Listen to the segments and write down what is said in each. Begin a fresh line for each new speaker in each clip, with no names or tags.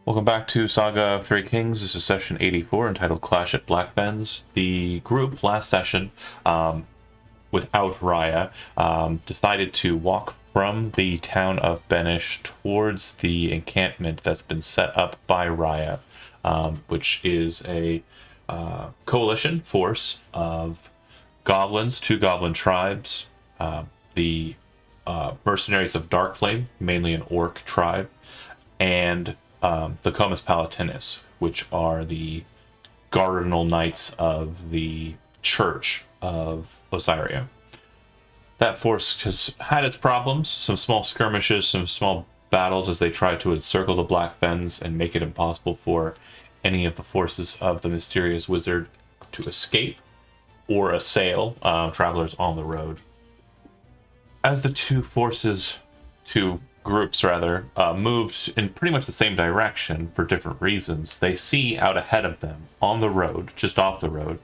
Welcome back to Saga of Three Kings. This is session 84, entitled Clash at Black Fens. The group last session, without Raya, decided to walk from the town of Benish towards the encampment that's been set up by Raya, which is a coalition force of goblins, two goblin tribes, the mercenaries of Darkflame, mainly an orc tribe, and the Comus Palatinus, which are the Cardinal Knights of the Church of Osiria. That force has had its problems, some small skirmishes, some small battles as they try to encircle the Black Fens and make it impossible for any of the forces of the mysterious wizard to escape or assail travelers on the road. As the two groups rather, moved in pretty much the same direction for different reasons, they see out ahead of them on the road, just off the road,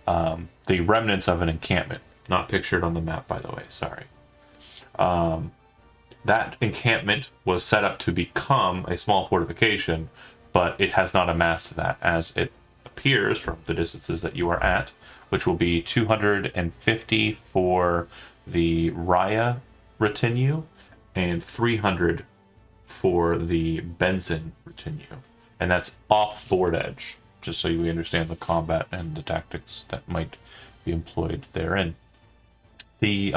the remnants of an encampment. Not pictured on the map, by the way, sorry. That encampment was set up to become a small fortification, but it has not amassed that, as it appears from the distances that you are at, which will be 250 for the Raya retinue and 300 for the Benson retinue. And that's off board edge, just so you understand the combat and the tactics that might be employed therein. The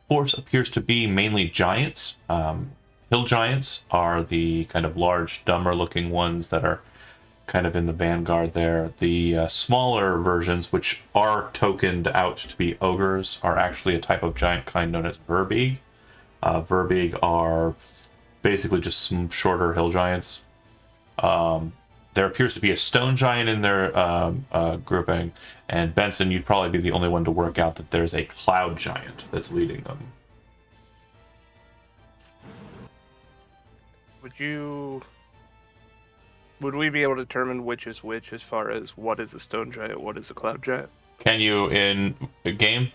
force appears to be mainly giants. Hill giants are the kind of large, dumber looking ones that are kind of in the vanguard there. The smaller versions, which are tokened out to be ogres, are actually a type of giant kind known as Verbeeg. Verbeeg are basically just some shorter hill giants. There appears to be a stone giant in their grouping, and Benson, you'd probably be the only one to work out that there's a cloud giant that's leading them.
Would we be able to determine which is which as far as what is a stone giant, what is a cloud giant?
Can you in a game?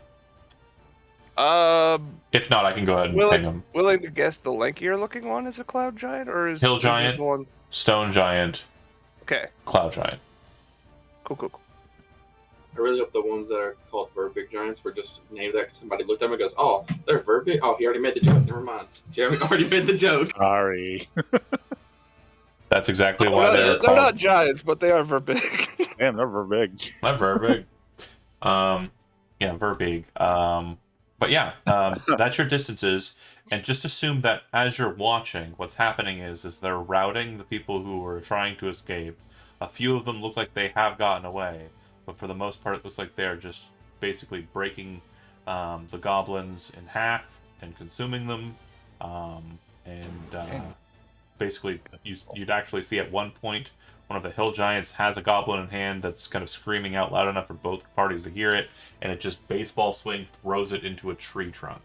Um,
If not, I can go ahead and ping
willing
them.
willing to guess the lankier looking one is a cloud giant, or
Hill
is it
giant,
the one?
stone giant,
Okay,
cloud giant.
cool.
I really hope the ones that are called Verbeeg Giants were just named that because somebody looked at them and goes, "Oh, they're Verbeeg. Oh, he already made the joke. Never mind. Jeremy already made the joke."
Sorry.
That's exactly
They're
why
not,
they're
they're
called.
not giants, but they are Verbeeg.
Damn, they're big.
Not Verbeeg. Yeah, Verbeeg. But yeah, that's your distances, and just assume that as you're watching, what's happening is they're routing the people who are trying to escape. A few of them look like they have gotten away, but for the most part, it looks like they're just basically breaking the goblins in half and consuming them, and basically you'd actually see at one point one of the hill giants has a goblin in hand that's kind of screaming out loud enough for both parties to hear it, and it just baseball swing throws it into a tree trunk.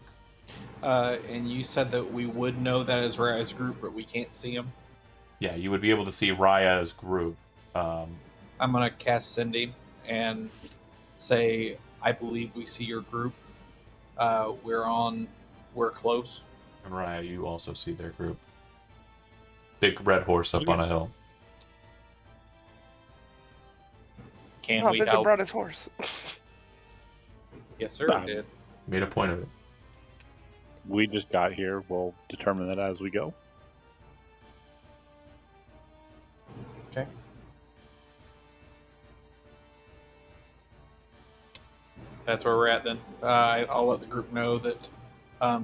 And you said that we would know that as Raya's group, but we can't see them.
Yeah, you would be able to see Raya's group.
I'm gonna cast Sending and say, I believe we see your group. We're close.
And Raya, you also see their group. Big red horse up on a hill.
Can
Oh,
we
Vincent
help?
brought his horse.
Yes, sir.
Done.
We did.
Made a point of it.
We just got here. We'll determine that as we go.
Okay. That's where we're at then. I'll let the group know that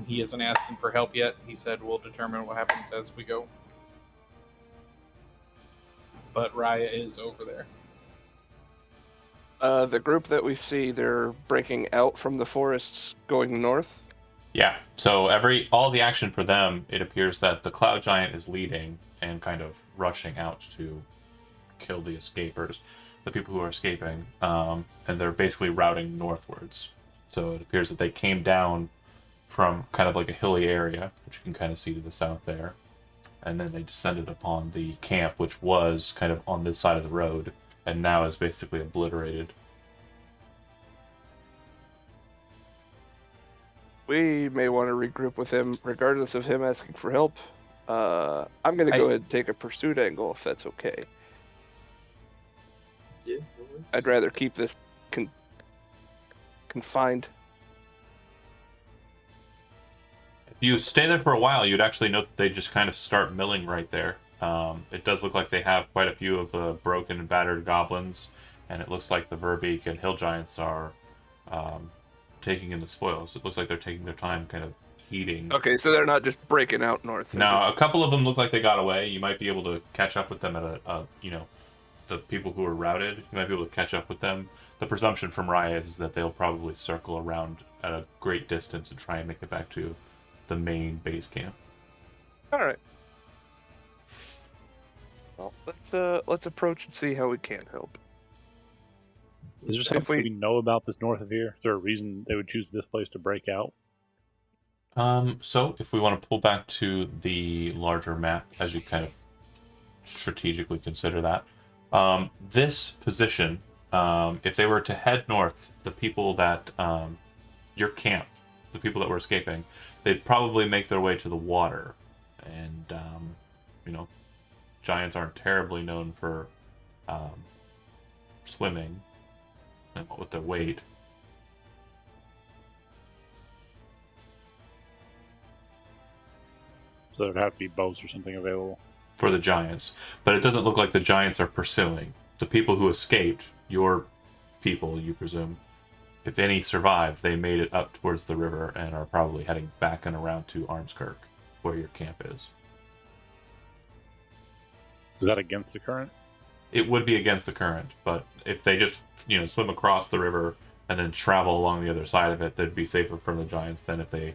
he isn't asking for help yet. He said we'll determine what happens as we go. But Raya is over there.
The group that we see, they're breaking out from the forests going north.
Yeah, so all the action for them, it appears that the cloud giant is leading and kind of rushing out to kill the escapers, the people who are escaping, and they're basically routing northwards. So it appears that they came down from kind of like a hilly area, which you can kind of see to the south there, and then they descended upon the camp, which was kind of on this side of the road, and now is basically obliterated.
We may want to regroup with him, regardless of him asking for help. I'm gonna go ahead and take a pursuit angle if that's okay.
Yeah, no worries.
I'd rather keep this confined.
If you stay there for a while, you'd actually note that they just kind of start milling right there. It does look like they have quite a few of the broken and battered goblins, and it looks like the Verbeek and Hill Giants are taking in the spoils. It looks like they're taking their time kind of heating.
Okay, so they're not just breaking out north. They're
Now,
just-
a couple of them look like they got away. You might be able to catch up with them at the people who were routed. You might be able to catch up with them. The presumption from Raya is that they'll probably circle around at a great distance and try and make it back to the main base camp.
All right. Well, let's approach and see how we can help.
Is there
If
something
we-
we know about this north of here? Is there a reason they would choose this place to break out?
So if we want to pull back to the larger map, as you kind of strategically consider that, this position, if they were to head north, the people that your camp, the people that were escaping, they'd probably make their way to the water, and giants aren't terribly known for swimming, and what with their weight.
So there'd have to be boats or something available.
For the giants, but it doesn't look like the giants are pursuing. The people who escaped, your people, you presume, if any survived, they made it up towards the river and are probably heading back and around to Armskirk, where your camp is.
Is that against the current?
It would be against the current, but if they just swim across the river and then travel along the other side of it, they'd be safer from the giants than if they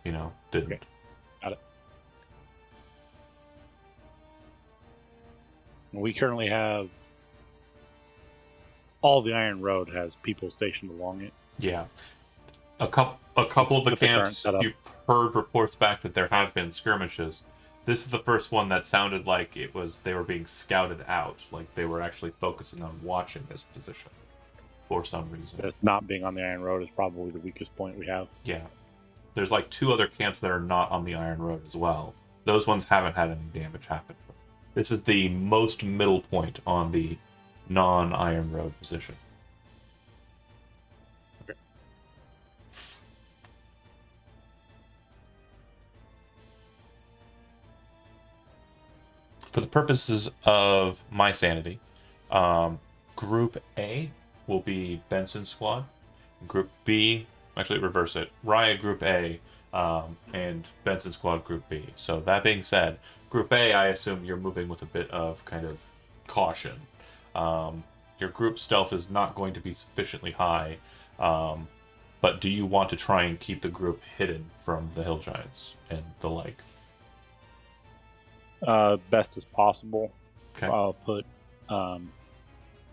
didn't.
Okay. Got it. We currently have all the Iron Road has people stationed along it.
Yeah. A couple of the
With the current
camps,
setup.
you've heard reports back that there have been skirmishes. This is the first one that sounded like they were being scouted out, like they were actually focusing on watching this position for some reason.
That not being on the Iron Road is probably the weakest point we have.
Yeah. There's like 2 other camps that are not on the Iron Road as well. Those ones haven't had any damage happen. This is the most middle point on the non-Iron Road position.
Okay.
For the purposes of my sanity, Group A will be Benson's squad. Group B, actually reverse it. Raya Group A, and Benson's squad Group B. So that being said, Group A, I assume you're moving with a bit of kind of caution. Your group stealth is not going to be sufficiently high, but do you want to try and keep the group hidden from the Hill Giants and the like?
Best as possible.
Okay.
I'll put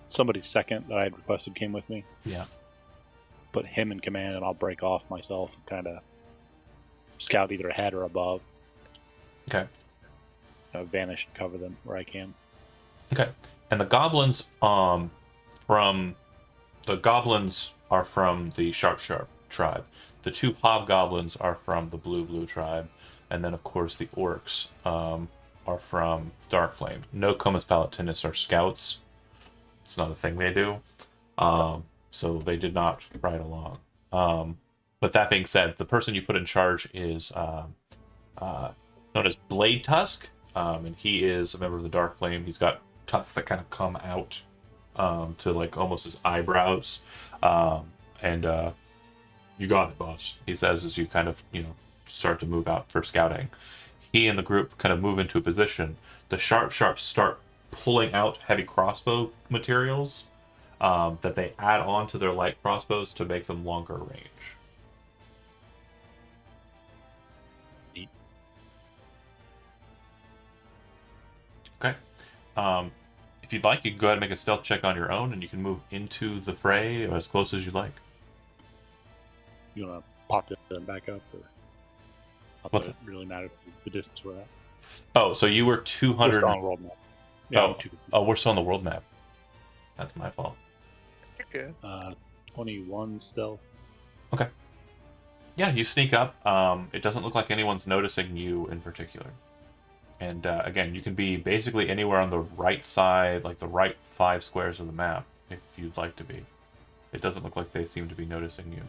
somebody second that I had requested came with me.
Yeah.
Put him in command, and I'll break off myself and kind of scout either ahead or above.
Okay.
Vanish and cover them where I can.
Okay. And the goblins are from the Sharp tribe. The 2 hobgoblins are from the Blue tribe, and then of course the orcs are from Darkflame. No Comus Palatinis are scouts. It's not a thing they do. So they did not ride along. But that being said, the person you put in charge is known as Blade Tusk, and he is a member of the Darkflame. He's got tusks that kind of come out to like almost his eyebrows. And you got it, boss, he says as you kind of, start to move out for scouting. He and the group kind of move into a position. The Sharps start pulling out heavy crossbow materials that they add on to their light crossbows to make them longer range.
Neat.
Okay. If you'd like, you can go ahead and make a stealth check on your own, and you can move into the fray as close as you like.
You want to pop them back up, or
What's
it really matter the distance we're at?
Oh, so you were 200.
We're still on world map. Yeah,
Oh. We're still on the world map. That's my fault.
Okay.
21 stealth.
Yeah, you sneak up. It doesn't look like anyone's noticing you in particular. And again, you can be basically anywhere on the right side, like the right 5 squares of the map, if you'd like to be. It doesn't look like they seem to be noticing you.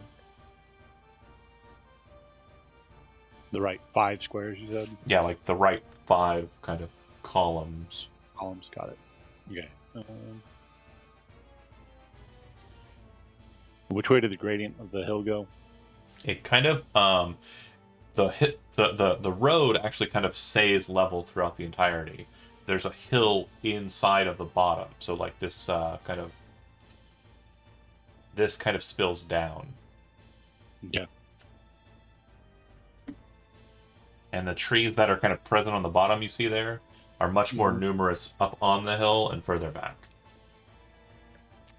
The right 5 squares, you said?
Yeah, like the right 5 kind of columns.
Columns, got it. Okay. Which way did the gradient of the hill go?
It kind of the road actually kind of stays level throughout the entirety. There's a hill inside of the bottom, so like this kind of spills down.
Yeah.
And the trees that are kind of present on the bottom you see there are much more numerous up on the hill and further back.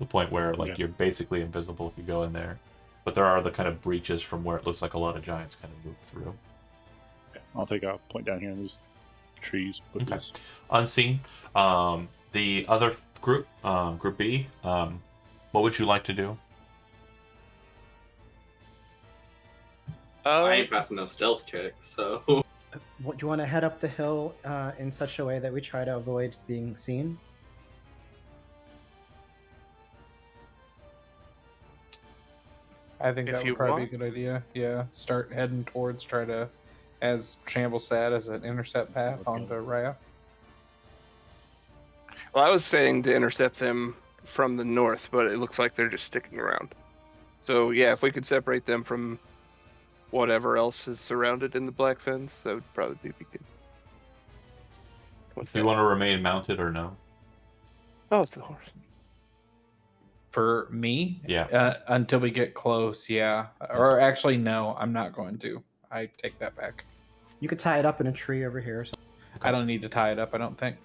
The point where like you're basically invisible if you go in there. But there are the kind of breaches from where it looks like a lot of giants kind of move through.
Okay. I'll take a point down here in these trees.
Okay. Unseen. The other group, Group B, what would you like to do?
I ain't passing no stealth checks, so.
What, do you want to head up the hill in such a way that we try to avoid being seen?
I think
If
that
you
would probably
want.
be a good idea. Yeah, start heading towards, try to, as Shambles said, as an intercept path
Okay.
onto Raya.
Well, I was saying to intercept them from the north, but it looks like they're just sticking around. So yeah, if we could separate them from whatever else is surrounded in the Black Fens, that would probably be good. What's
Do you
that?
want to remain mounted or no?
Oh, it's the horse.
For me,
Yeah.
until we get close, yeah. Or actually, no, I'm not going to. I take that back.
You could tie it up in a tree over here. So.
I don't need to tie it up, I don't think.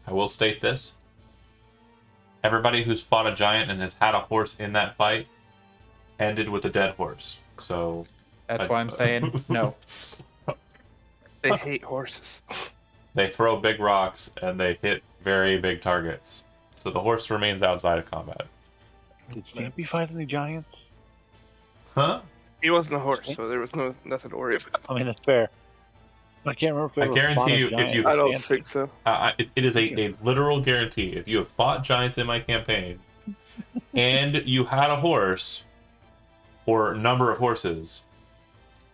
I will state this. Everybody who's fought a giant and has had a horse in that fight ended with a dead horse. So
That's why I'm saying no.
They hate horses.
they throw big rocks and they hit very big targets. So the horse remains outside of combat.
Did Stampy fight any giants?
Huh?
He wasn't a horse, so there was nothing to worry about.
I mean, that's fair. I can't remember if we
I
ever
guarantee
fought a
you, if
giant
you-
with
I don't
Stampy.
think so.
It is a literal guarantee. If you have fought giants in my campaign and you had a horse or number of horses,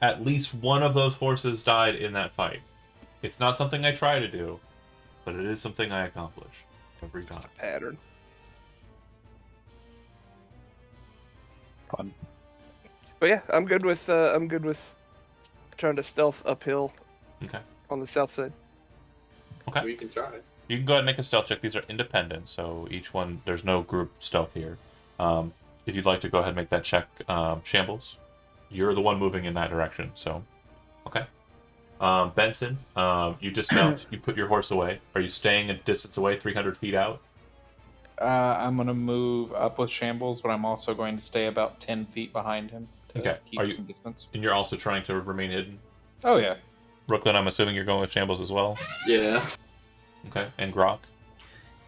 at least one of those horses died in that fight. It's not something I try to do, but it is something I accomplish every time.
Pattern.
Fun.
But yeah, I'm good with trying to stealth uphill
Okay.
on the south side.
Okay.
We can try.
You can go ahead and make a stealth check. These are independent, so each one, there's no group stealth here. If you'd like to go ahead and make that check, Shambles, you're the one moving in that direction, so okay. Benson, you dismount, you put your horse away. Are you staying a distance away, 300 feet out?
I'm going to move up with Shambles, but I'm also going to stay about 10 feet behind him to
Okay.
keep
Are you-
some distance.
And you're also trying to remain hidden?
Oh, yeah.
Brooklyn, I'm assuming you're going with Shambles as well?
Yeah.
Okay. And Grok?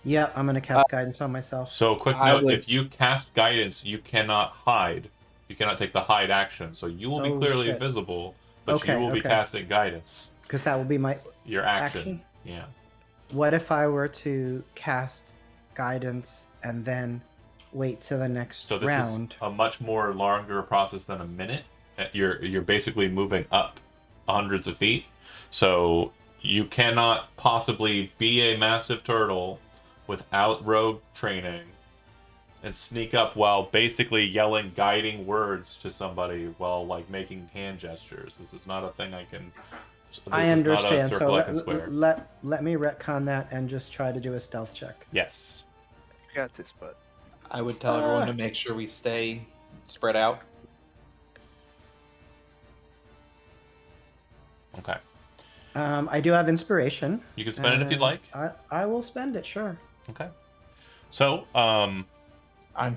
Yeah, I'm gonna cast guidance on myself.
So, quick
I
note,
would-
if you cast guidance, you cannot hide. You cannot take the hide action, so you will be
Oh,
clearly
shit.
visible, but
Okay,
you will be
okay.
casting guidance.
Because that will be my
Your action.
action.
Yeah.
What if I were to cast guidance and then wait till the next
So this
round?
is a much more longer process than a minute. You're basically moving up hundreds of feet, so you cannot possibly be a massive turtle without rogue training and sneak up while basically yelling guiding words to somebody while like making hand gestures. This is not a thing I can. This
I
is
understand.
Not a
So
circle I can square.
let me retcon that and just try to do a stealth check.
Yes.
Got this, but
I would tell everyone to make sure we stay spread out.
Okay.
I do have inspiration.
You can spend it if you'd like.
I will spend it, sure.
Okay. So,
I'm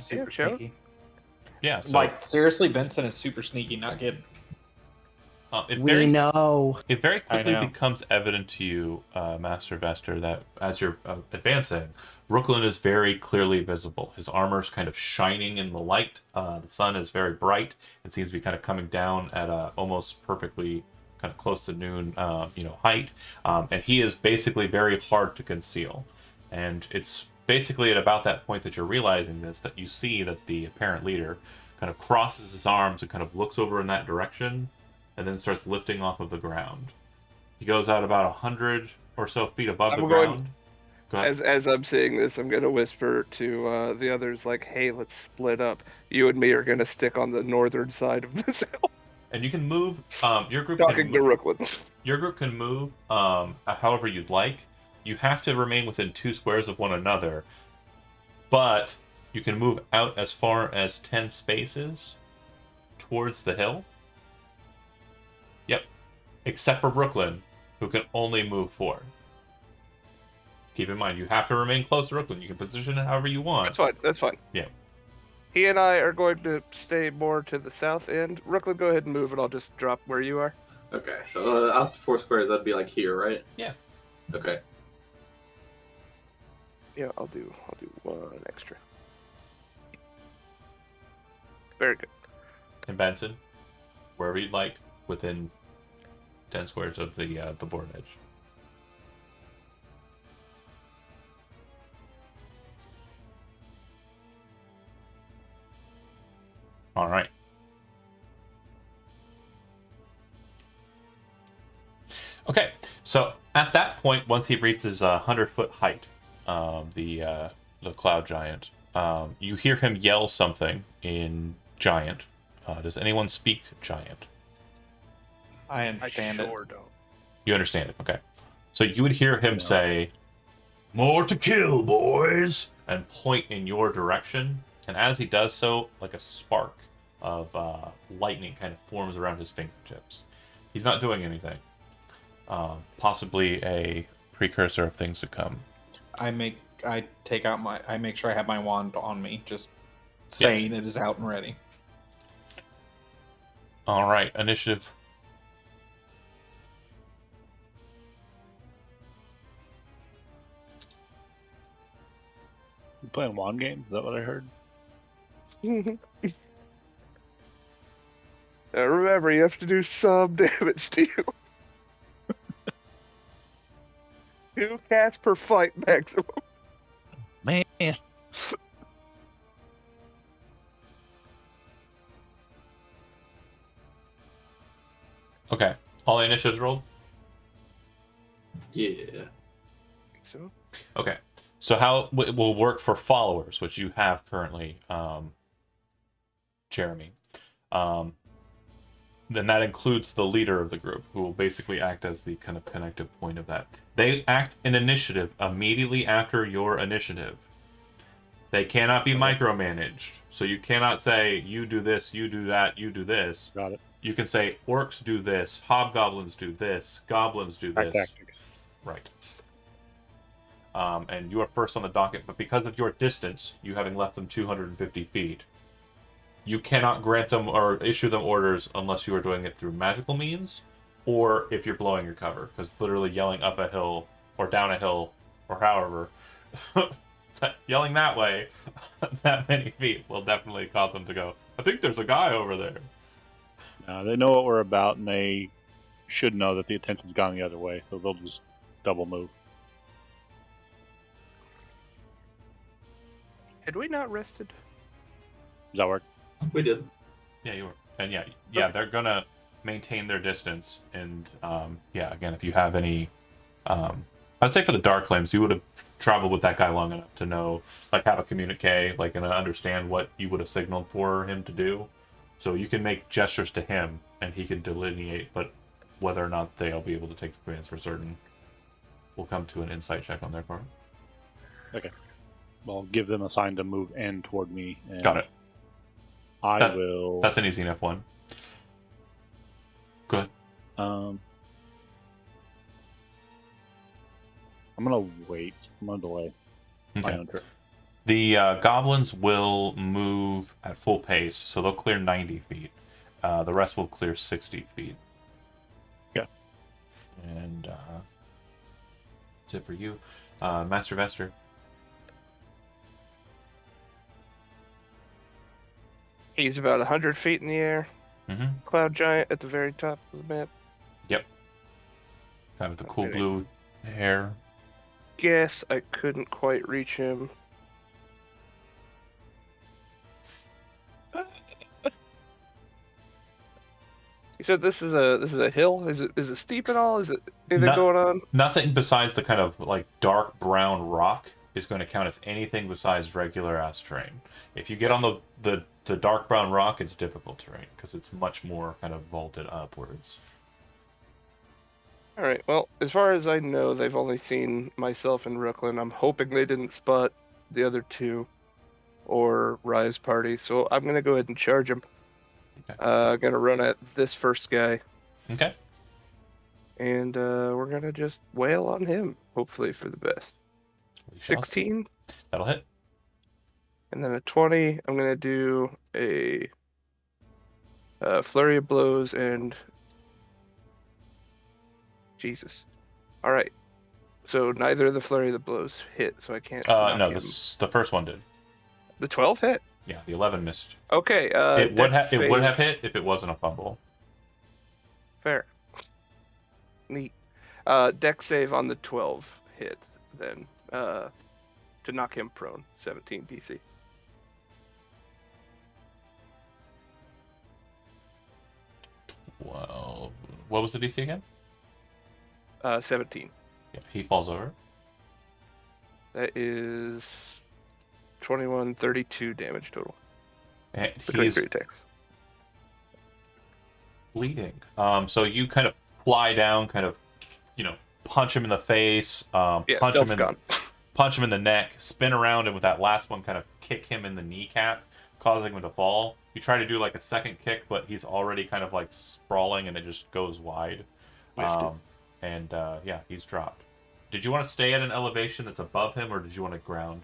super
sure.
sneaky.
yeah. So,
Like, seriously, Benson is super sneaky, not kidding.
We know.
It very quickly
know.
becomes evident to you, Master Vester, that as you're advancing, Brooklyn is very clearly visible. His armor's kind of shining in the light. The sun is very bright and seems to be kind of coming down at a almost perfectly kind of close to noon, height, and he is basically very hard to conceal. And it's basically at about that point that you're realizing this, that you see that the apparent leader kind of crosses his arms and kind of looks over in that direction, and then starts lifting off of the ground. He goes out about 100 or so feet above the ground. Go ahead.
As I'm saying this, I'm gonna whisper to the others, like, "Hey, let's split up. You and me are gonna stick on the northern side of this hill."
And you can move. Your group
Talking to Rooklyn.
Your group can move however you'd like. You have to remain within 2 squares of one another, but you can move out as far as 10 spaces towards the hill. Yep. Except for Brooklyn, who can only move 4. Keep in mind, you have to remain close to Brooklyn. You can position it however you want.
That's fine.
Yeah.
He and I are going to stay more to the south end. Rooklyn, go ahead and move, and I'll just drop where you are.
Okay, so out to 4 squares, that'd be like here, right?
Yeah.
Okay.
Yeah, I'll do 1 extra. Very good.
And Benson, wherever you'd like, within 10 squares of the board edge. All right. Okay, so at that point, once he reaches 100-foot height, the cloud giant, you hear him yell something in Giant. Does anyone speak Giant?
I understand
I
it.
sure don't.
You understand it, okay. So you would hear him say, "More to kill, boys," and point in your direction. And as he does so, like a spark of lightning kind of forms around his fingertips. He's not doing anything. Possibly a precursor of things to come.
I make sure I have my wand on me, just saying it is out and ready.
All right, initiative.
You playing wand games? Is that what I heard?
Remember, you have to do some damage to you. 2 cats per fight maximum.
Man.
Okay, all the initiatives rolled?
Yeah.
So,
Okay, so how it will work for followers, which you have currently, Jeremy. Then that includes the leader of the group, who will basically act as the kind of connective point of that. They act in initiative immediately after your initiative. They cannot be micromanaged. So you cannot say, you do this, you do that, you do this.
Got it.
You can say, orcs do this, hobgoblins do this, goblins do this.
Tactics.
Right. And you are first on the docket, but because of your distance, you having left them 250 feet, you cannot grant them or issue them orders unless you are doing it through magical means, or if you're blowing your cover, because literally yelling up a hill, or down a hill, or however, yelling that way, that many feet, will definitely cause them to go, I think there's a guy over there.
They know what we're about, and they should know that the attention's gone the other way, so they'll just double move.
had we not rested?
Does that work?
We did.
Yeah, you were. And yeah, they're gonna maintain their distance. And again, if you have any, I'd say for the Dark Flames, you would have traveled with that guy long enough to know, like, have a communique, like, and understand what you would have signaled for him to do. So you can make gestures to him, and he can delineate. But whether or not they'll be able to take the commands for certain, will come to an insight check on their part.
Okay. Well, give them a sign to move in toward me. And
Got it.
I will.
That's an easy enough one. Go ahead.
I'm gonna wait. I'm gonna delay my
Okay.
own trip.
The goblins will move at full pace, so they'll clear 90 feet. The rest will clear 60 feet.
Yeah.
And that's it for you. Master Vester.
He's about 100 feet in the air.
Mm-hmm.
Cloud giant at the very top of the map.
Yep. Guy with the cool
Okay.
blue hair.
Guess I couldn't quite reach him. You said this is a hill. Is it steep at all? Is it anything
No-
going on?
Nothing besides the kind of like dark brown rock is going to count as anything besides regular ass terrain. If you get on the dark brown rock, it's difficult terrain because it's much more kind of vaulted upwards.
All right. Well, as far as I know, they've only seen myself and Brooklyn. I'm hoping they didn't spot the other two or Rise Party. So I'm gonna go ahead and charge him.
Okay.
Gonna run at this first guy,
Okay.
and we're gonna just wail on him. Hopefully for the best.
We shall see.
16,
That'll hit.
and then a 20. I'm gonna do a flurry of blows and Jesus. All right. So neither of the flurry of the blows hit, so I can't. knock
No,
him.
the first one did.
The 12 hit.
Yeah, the 11 missed.
Okay.
It would
Dex
it would
save.
have hit if it wasn't a fumble.
Fair. Neat. Dex save on the 12 hit, then to knock him prone. 17 DC.
Well, what was the DC again?
17.
Yeah, he falls over.
That is 21, 32 damage total
And
between
he's
3 attacks.
bleeding. So you kind of fly down, kind of, punch him in the face,
Yeah,
punch him
stealth's
in,
gone.
punch him in the neck, spin around, and with that last one, kind of kick him in the kneecap, causing him to fall. You try to do like a second kick, but he's already kind of like sprawling, and it just goes wide.
Missed it.
Yeah, he's dropped. Did you want to stay at an elevation that's above him, or did you want to ground?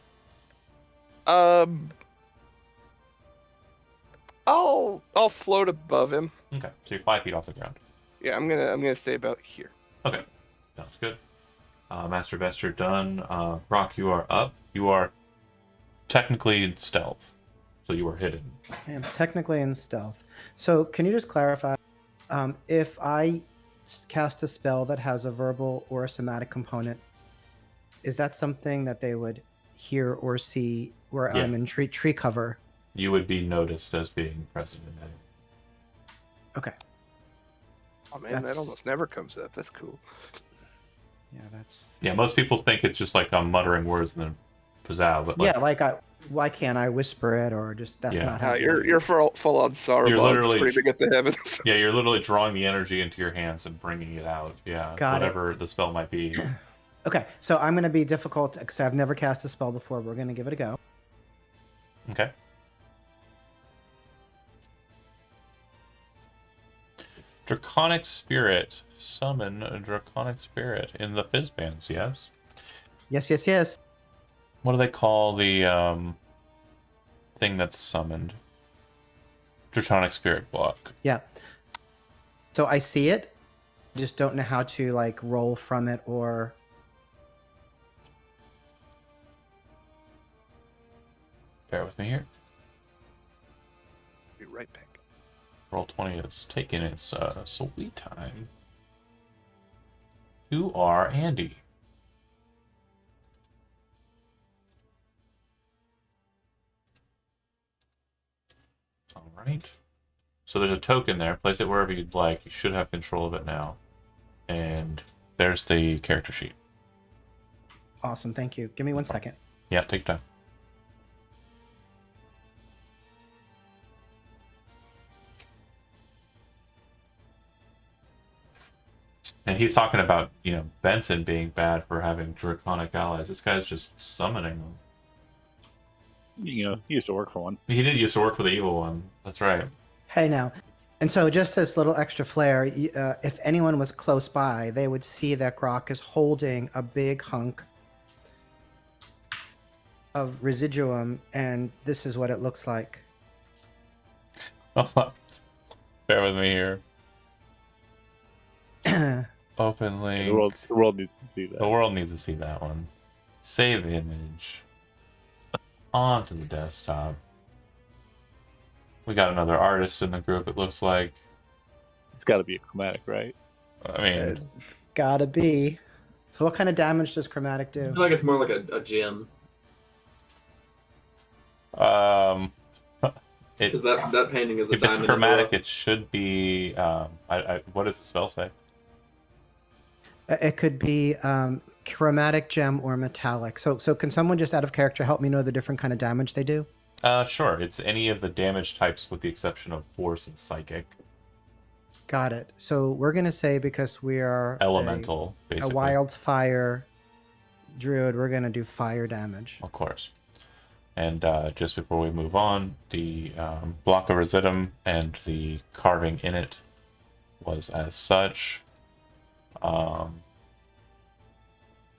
I'll float above him.
Okay, so you're 5 feet off the ground.
Yeah, I'm gonna stay about here.
Okay, sounds good. Master Vester done. Rock, you are up. You are technically in stealth, so you are hidden.
I am technically in stealth. So can you just clarify, if I cast a spell that has a verbal or a somatic component, is that something that they would hear or see where
Yeah.
I'm in tree cover?
You would be noticed as being present in that.
Okay.
Oh man, that
That's-
almost never comes up. That's cool.
Yeah, that's...
Yeah, most people think it's just like I'm muttering words and then pizzazz, but like,
Yeah, like, why can't I whisper it, or just, that's
Yeah.
not how it works.
You're full on sorrow.
You're literally-
screaming at the heavens.
yeah, you're literally drawing the energy into your hands and bringing it out. Yeah,
Got it.
whatever the spell might be.
Okay, so I'm going to be difficult, because I've never cast a spell before. We're going to give it a go.
Okay. Draconic Spirit. Summon a Draconic Spirit in the Fizz bands, yes?
Yes, yes, yes.
What do they call the thing that's summoned? Draconic Spirit block.
Yeah. So I see it, just don't know how to, like, roll from it, or...
Bear with me here.
Be right back.
Roll 20 is taking its sweet time. Who are Andy? Alright. So there's a token there. Place it wherever you'd like. You should have control of it now. And there's the character sheet.
Awesome, thank you. Give me 1 second.
Yeah, take your time. And he's talking about, Benson being bad for having draconic allies. This guy's just summoning them.
He used to work for one.
He did used to work for the evil one. That's right.
Hey now. And so just this little extra flair, if anyone was close by, they would see that Grok is holding a big hunk of residuum, and this is what it looks like.
Bear with me here. Open link.
The world needs to see that.
The world needs to see that one. Save image. Onto the desktop. We got another artist in the group, it looks like.
It's got to be a chromatic, right?
I mean,
It's gotta be. So what kind of damage does chromatic
I
do?
feel like it's more like a gem.
it,
Because that painting is a
if it's
diamond.
chromatic,
in
it should be. What does the spell say?
It could be chromatic, gem, or metallic. So can someone just out of character help me know the different kind of damage they do?
Sure. It's any of the damage types with the exception of force and psychic.
Got it. So we're gonna say because we are
Elemental,
a
basically.
wildfire druid, we're gonna do fire damage.
Of course. And just before we move on, the block of residuum and the carving in it was as such. All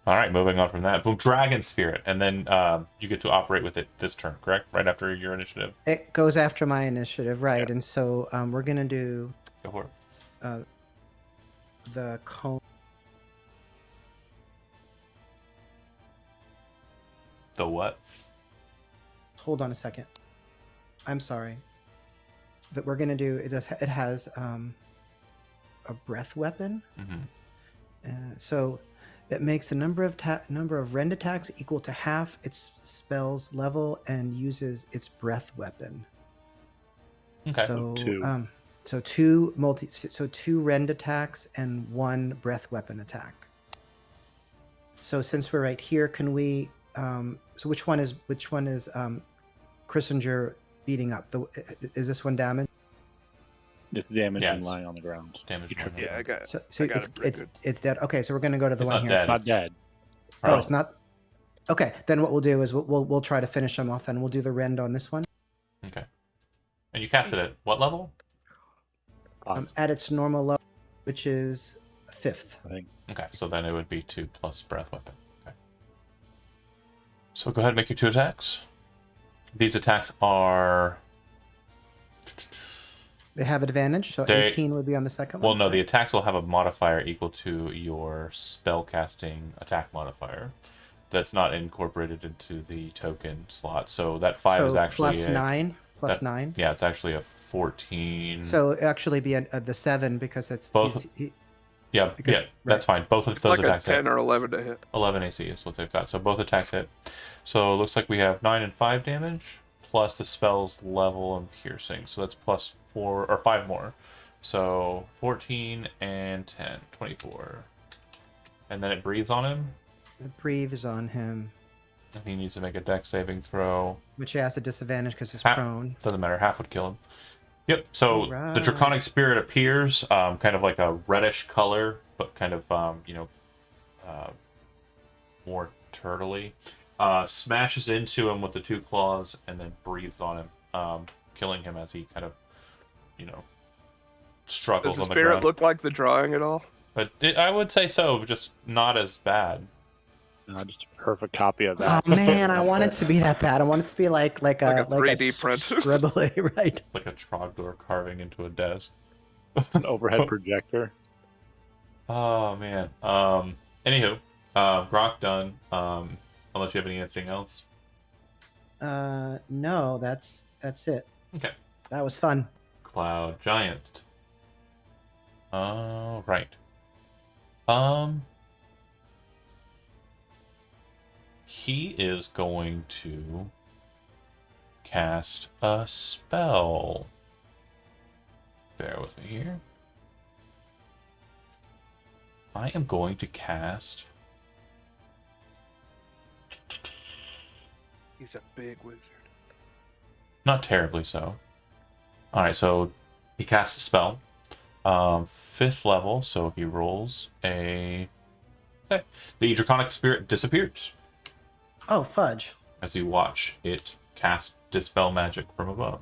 right, moving on from that. Boom, Dragon Spirit. And then you get to operate with it this turn, correct? Right after your initiative.
It goes after my initiative, right?
Yeah.
And so we're gonna do
Go for it.
the cone.
The what?
Hold on a second. I'm sorry. That we're gonna do. It has a breath weapon.
Mm-hmm.
So it makes a number of rend attacks equal to half its spell's level and uses its breath weapon.
Okay.
So
Two.
so two rend attacks and one breath weapon attack. So since we're right here, can we? So which one is Christinger beating up? Is this one damage?
Just damage
Yeah,
and
it's
lying on the ground.
damage
You
one
trip
hit.
Yeah, I got.
So
I got it pretty good.
it's dead. Okay, so we're gonna go to the
It's
one
not
here.
dead.
Not dead.
Oh, it's not. Okay, then what we'll do is we'll try to finish them off. Then we'll do the rend on this one.
Okay. And you cast it at what level?
At its normal level, which is 5th.
I think.
Okay, so then it would be 2 plus breath weapon. Okay. So go ahead and make your 2 attacks. These attacks are...
They have advantage, so 18 would be on the second
Well,
one.
no, the attacks will have a modifier equal to your spellcasting attack modifier. That's not incorporated into the token slot. So that 5 is actually
plus
a,
9. Plus
that-
9.
Yeah, it's actually a 14.
So it actually be the 7 because it's
Both- yeah,
because-
yeah, that's fine. Both of
It's
those
like a
attacks hit.
10 or 11 to hit.
11 AC is what they've got. So both attacks hit. So it looks like we have 9 and 5 damage plus the spell's level and piercing. So that's plus 4 or 5 more. So 14 and 10, 24. And then it breathes on him.
It breathes on him,
And he needs to make a dex saving throw.
which he has a disadvantage because he's
Ha-
prone.
Doesn't matter, half would kill him. Yep, so the
Alright.
Draconic Spirit appears, kind of like a reddish color, but kind of, more turtly. Smashes into him with the 2 claws and then breathes on him, killing him as he kind of, struggles
Does the
on the
spirit
ground.
look like the drawing at all?
But I would say so, just not as bad.
Just a perfect copy of
Oh
that.
man, I want it to be that bad. I want it to be like a
3D print.
scribbly, right?
Like a Trogdor carving into a desk.
An overhead projector.
Oh man. Anywho, Grok done. Unless you have anything else.
No, that's it.
Okay.
That was fun.
Cloud Giant. Right. He is going to cast a spell. Bear with me here. I am going to cast...
He's a big wizard.
Not terribly so. Alright, so he casts a spell. 5th level, so he rolls a... Okay. The Draconic Spirit disappears
Oh fudge!
as you watch it cast Dispel Magic from above.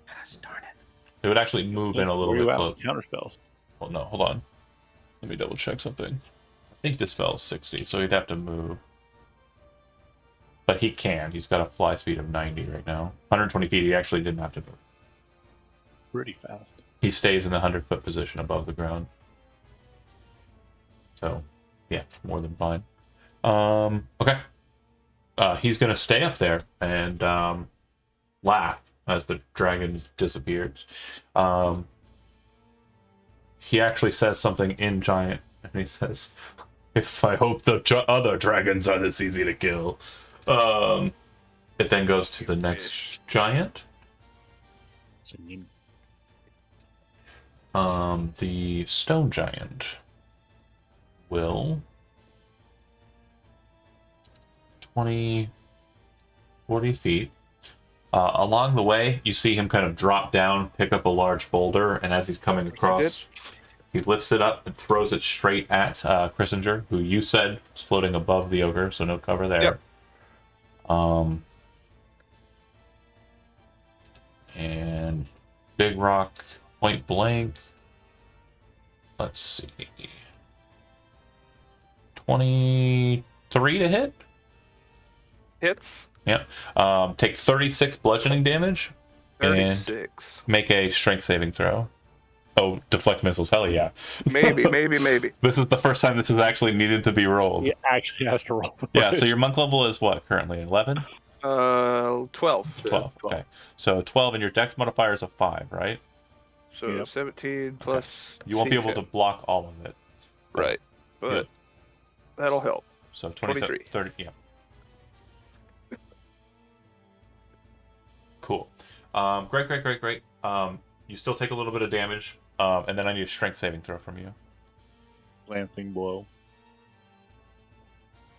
Gosh darn it!
It would actually move in a little
Where you
bit
at
close.
with counter spells.
Well, no, hold on. Let me double check something. I think Dispel is 60, so he'd have to move. But he can. He's got a fly speed of 90 right now. 120 feet, he actually didn't have to move.
Pretty fast.
He stays in the 100-foot position above the ground. So, yeah, more than fine. Okay. He's going to stay up there and laugh as the dragon disappears. he actually says something in giant, and he says, "If I hope the other dragons are this easy to kill." It then goes to the next giant.
Singing.
The stone giant will 20, 40 feet. Along the way, you see him kind of drop down, pick up a large boulder, and as he's coming across, he lifts it up and throws it straight at Christinger, who you said was floating above the ogre, so no cover there.
Yep.
And big rock, point blank. Let's see. 23 to hit?
Hits.
Yeah. Take 36 bludgeoning damage.
36.
And make a strength saving throw. Oh, deflect missiles. Hell yeah.
Maybe.
This is the first time this has actually needed to be rolled.
He actually has to roll.
Yeah, so your monk level is what currently? 11?
12.
12. Okay. So 12 and your dex modifier is a 5, right?
So
Yep.
17 plus.
You won't be able to
C10.
block all of it.
Right. But that'll help.
So 27,
23.
30, yeah. Cool. Great. You still take a little bit of damage, and then I need a strength saving throw from you.
Lancing blow.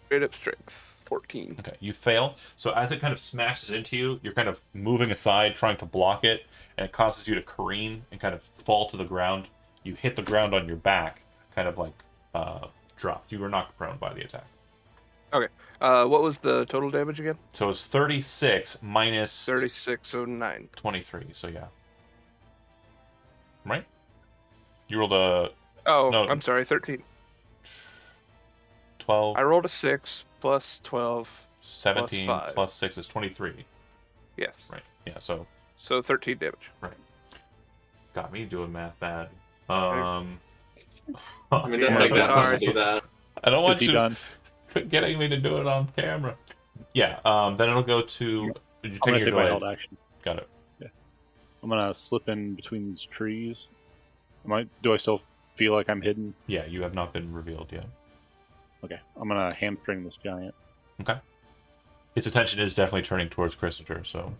Straight up strength. 14.
Okay, you fail. So as it kind of smashes into you, you're kind of moving aside, trying to block it, and it causes you to careen and kind of fall to the ground. You hit the ground on your back, kind of like dropped. You were knocked prone by the attack.
Okay. What was the total damage again?
So it's 36 minus
36, so 9.
23. So yeah. Right? You rolled a
Oh,
No.
I'm sorry, 13.
12,
I rolled a 6 plus 12.
17
5.
plus 6 is 23.
Yes.
Right. Yeah, so
So 13 damage.
got me doing math bad.
I mean,
Yeah,
don't take that much
sorry.
to do that.
I don't
Is
want
he
you
done?
getting me to do it on camera. Yeah, then it'll go to you're
I'm gonna
taking your
take my held
delay.
action.
Got it.
I'm gonna slip in between these trees. Do I still feel like I'm hidden?
Yeah, you have not been revealed yet.
Okay. I'm gonna hamstring this giant.
Okay. Its attention is definitely turning towards Christopher, so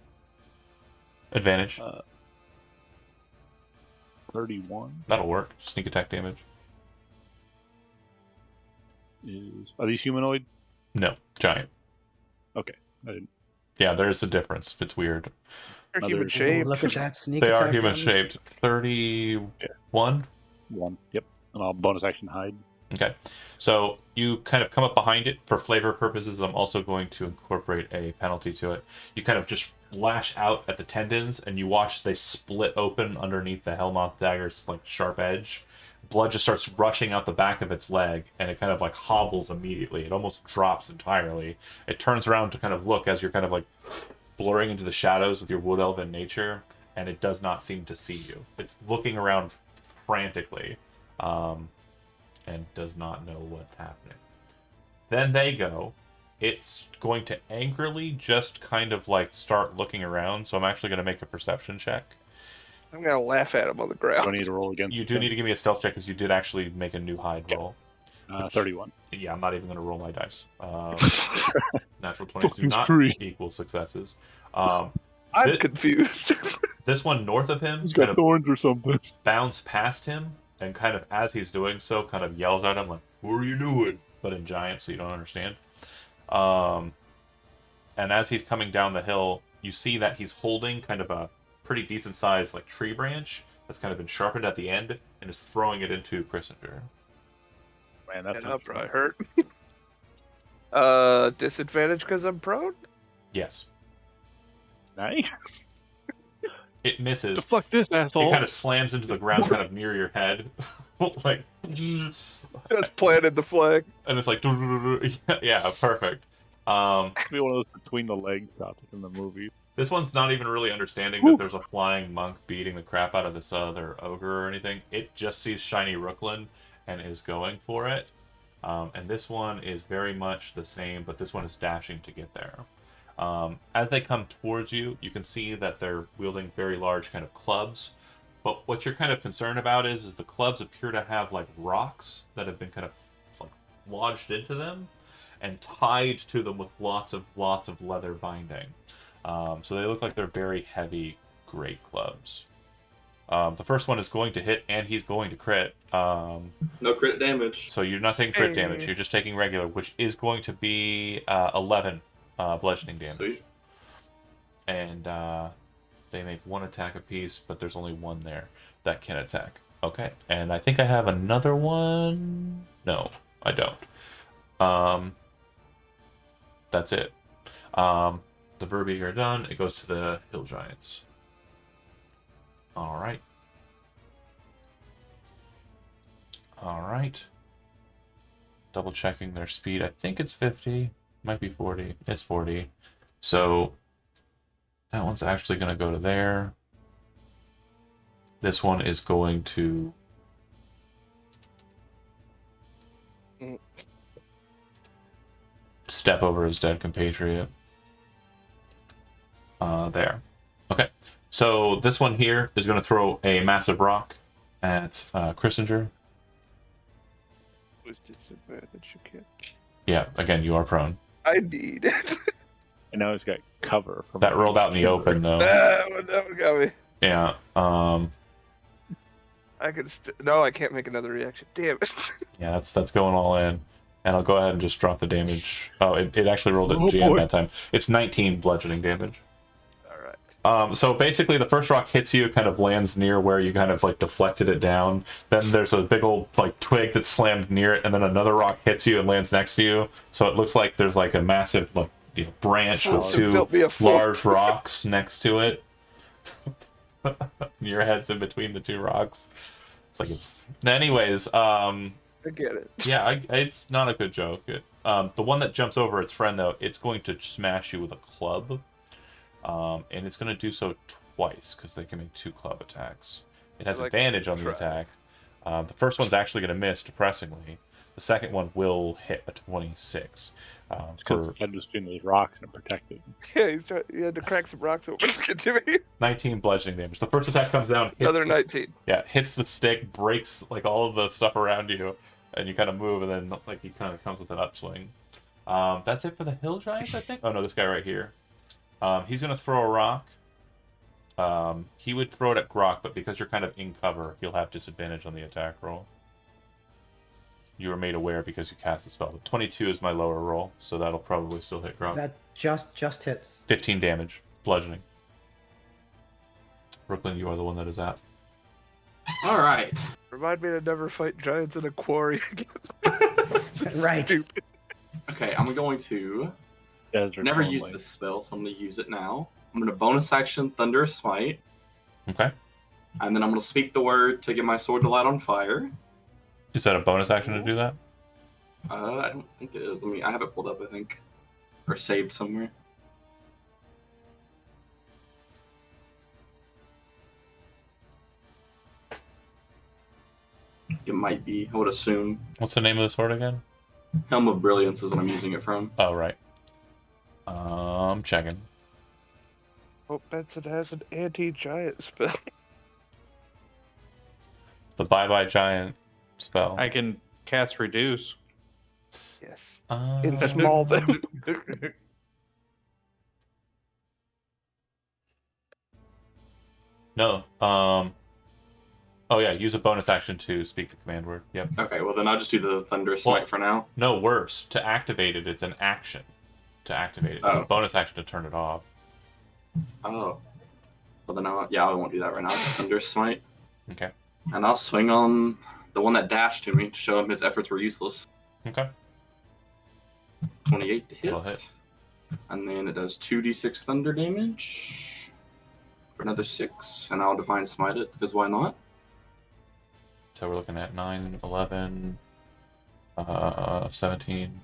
advantage.
31
That'll work. Sneak attack damage.
Are these humanoid?
No, giant.
Okay. I didn't.
Yeah, there's a difference. It's weird.
They're
Another-
human
Ooh,
shape.
look at that sneak
They
attack
are human
damage.
shaped. 31.
One. Yep. And I'll bonus action hide.
Okay, so you kind of come up behind it. For flavor purposes, I'm also going to incorporate a penalty to it. You kind of just lash out at the tendons, and you watch they split open underneath the Hellmoth dagger's like sharp edge. Blood just starts rushing out the back of its leg, and it kind of like hobbles immediately. It almost drops entirely. It turns around to kind of look as you're kind of like blurring into the shadows with your wood elven nature, and it does not seem to see you. It's looking around frantically. And does not know what's happening. Then they go. It's going to angrily just kind of like start looking around, so I'm actually going to make a perception check.
I'm going to laugh at him on the
Do I
ground.
need to roll against
You do need to give me a stealth check because you did actually make a new hide roll.
31.
Yeah, I'm not even going to roll my dice. Natural 20s do
Fucking
not
tree.
equal successes.
I'm
Thi-
confused.
This one north of him
He's
kind
got
of
thorns or something.
bounds past him, and kind of as he's doing so, kind of yells at him like, "What are you doing?" But in giant, so you don't understand. And as he's coming down the hill, you see that he's holding kind of a pretty decent sized like tree branch that's kind of been sharpened at the end and is throwing it into Christopher.
Man, that's
That'll probably hurt. Disadvantage because I'm prone?
Yes,
nice.
it misses.
Deflect this
It
asshole.
kind of slams into the ground, kind of near your head, like,
Just planted the flag.
and it's like, yeah, perfect.
Be one of those between the legs shots in the movie.
This one's not even really understanding that there's a flying monk beating the crap out of this other ogre or anything. It just sees shiny Rooklyn and is going for it. And this one is very much the same, but this one is dashing to get there. As they come towards you, you can see that they're wielding very large kind of clubs. But what you're kind of concerned about is the clubs appear to have like rocks that have been kind of like lodged into them and tied to them with lots of leather binding. So they look like they're very heavy great clubs. The first one is going to hit, and he's going to crit.
No crit damage.
So you're not taking crit
Hey.
damage. You're just taking regular, which is going to be 11 bludgeoning damage.
Sweet.
And they make one attack apiece, but there's only one there that can attack. Okay, and I think I have another one. No, I don't. That's it. The Verbeeg are done. It goes to the Hill Giants. All right. All right. Double checking their speed. I think it's 50. Might be 40. It's 40. So that one's actually going to go to there. This one is going to step over his dead compatriot. There. Okay. So this one here is going to throw a massive rock at Christinger.
Was disadvantage again.
Yeah, again, you are prone.
I need it.
I know he's got cover from
That rolled out in the open, though.
that one got me.
Yeah.
I could no, I can't make another reaction. Damn it.
Yeah, that's going all in. And I'll go ahead and just drop the damage. Oh, it actually rolled at
Oh,
GM
boy.
that time. It's 19 bludgeoning damage.
All right.
So basically, the first rock hits you, kind of lands near where you kind of like deflected it down. Then there's a big old like twig that's slammed near it, and then another rock hits you and lands next to you. So it looks like there's like a massive like branch with
Oh,
two
built me a fort.
large rocks next to it. Your head's in between the two rocks. It's like it's. Anyways,
I get it.
yeah, it's not a good joke. The one that jumps over its friend, though, it's going to smash you with a club. And it's going to do so twice, because they can make 2 club attacks. It has
Like,
advantage on the
try.
attack. The first one's actually going to miss, depressingly. The second one will hit a 26.
Because
For
I'm just doing those rocks and protected.
Yeah, he had to crack some rocks open to get to me.
19 bludgeoning damage. The first attack comes down, hits
Another
the-
19.
Yeah, hits the stick, breaks like all of the stuff around you, and you kind of move, and then like he kind of comes with an upswing. That's it for the Hill Giants, I think. Oh no, this guy right here. He's gonna throw a rock. He would throw it at Grok, but because you're kind of in cover, he'll have disadvantage on the attack roll. You were made aware because you cast the spell. But 22 is my lower roll, so that'll probably still hit Grok.
That just hits.
15 damage, bludgeoning. Brooklyn, you are the one that is at.
All right.
Remind me to never fight giants in a quarry again.
Right.
Stupid.
Okay, I'm going to
Desert
never
only.
use this spell, so I'm going to use it now. I'm going to bonus action Thunderous Smite,
Okay.
and then I'm going to speak the word to get my sword to light on fire.
Is that a bonus action to do that?
I don't think it is. I have it pulled up, I think, or saved somewhere. It might be. I would assume.
What's the name of the sword again?
Helm of Brilliance is what I'm using it from.
Oh, right. Checking.
Oh, Benson has an anti-giant spell.
The Bye-Bye Giant spell.
I can cast Reduce.
Yes.
Uh,
In small though.
No. Oh, yeah, use a bonus action to speak the command word. Yep.
Okay, well then I'll just do the Thunderous Smite
Well-
for now.
No, worse. To activate it, it's an action. To activate it. It's
Oh.
a bonus action to turn it off.
Oh. Well then I won't do that right now. Just Thunderous Smite.
Okay.
And I'll swing on the one that dashed to me to show him his efforts were useless.
Okay.
28 to hit.
It'll hit.
And then it does 2d6 thunder damage for another 6. And I'll Divine Smite it, because why not?
So we're looking at 9, 11, 17.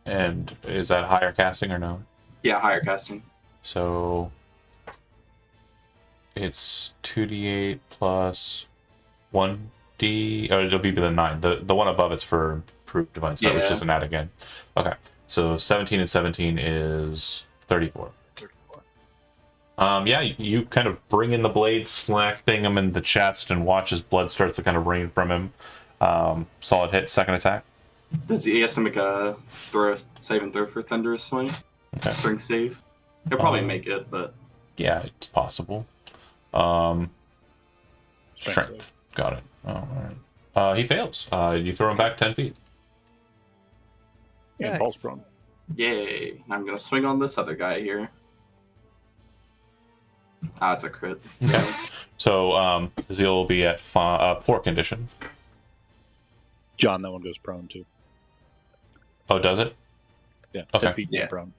And is that higher casting or no?
Yeah, higher casting.
So it's 2d8 plus 1d. Or it'll be the 9. The one above it's for improved divine spell, which
Yeah.
isn't that again. Okay. So 17 and 17 is 34. Yeah, you kind of bring in the blade, slapping him in the chest, and watch as blood starts to kind of rain from him. Solid hit, second attack.
Does he has to make a save and throw for Thunderous Smite?
Okay.
Strength save. He'll probably make it, but
Yeah, it's possible. Strength. Got it. All right. He fails. You throw him back 10 feet.
And
Nice.
falls prone.
yay! I'm gonna swing on this other guy here. Ah, it's a crit.
Okay. So Zeel will be at poor condition.
John, that one goes prone too.
Oh, does it?
Yeah.
Okay.
10 feet
Yeah.
prone.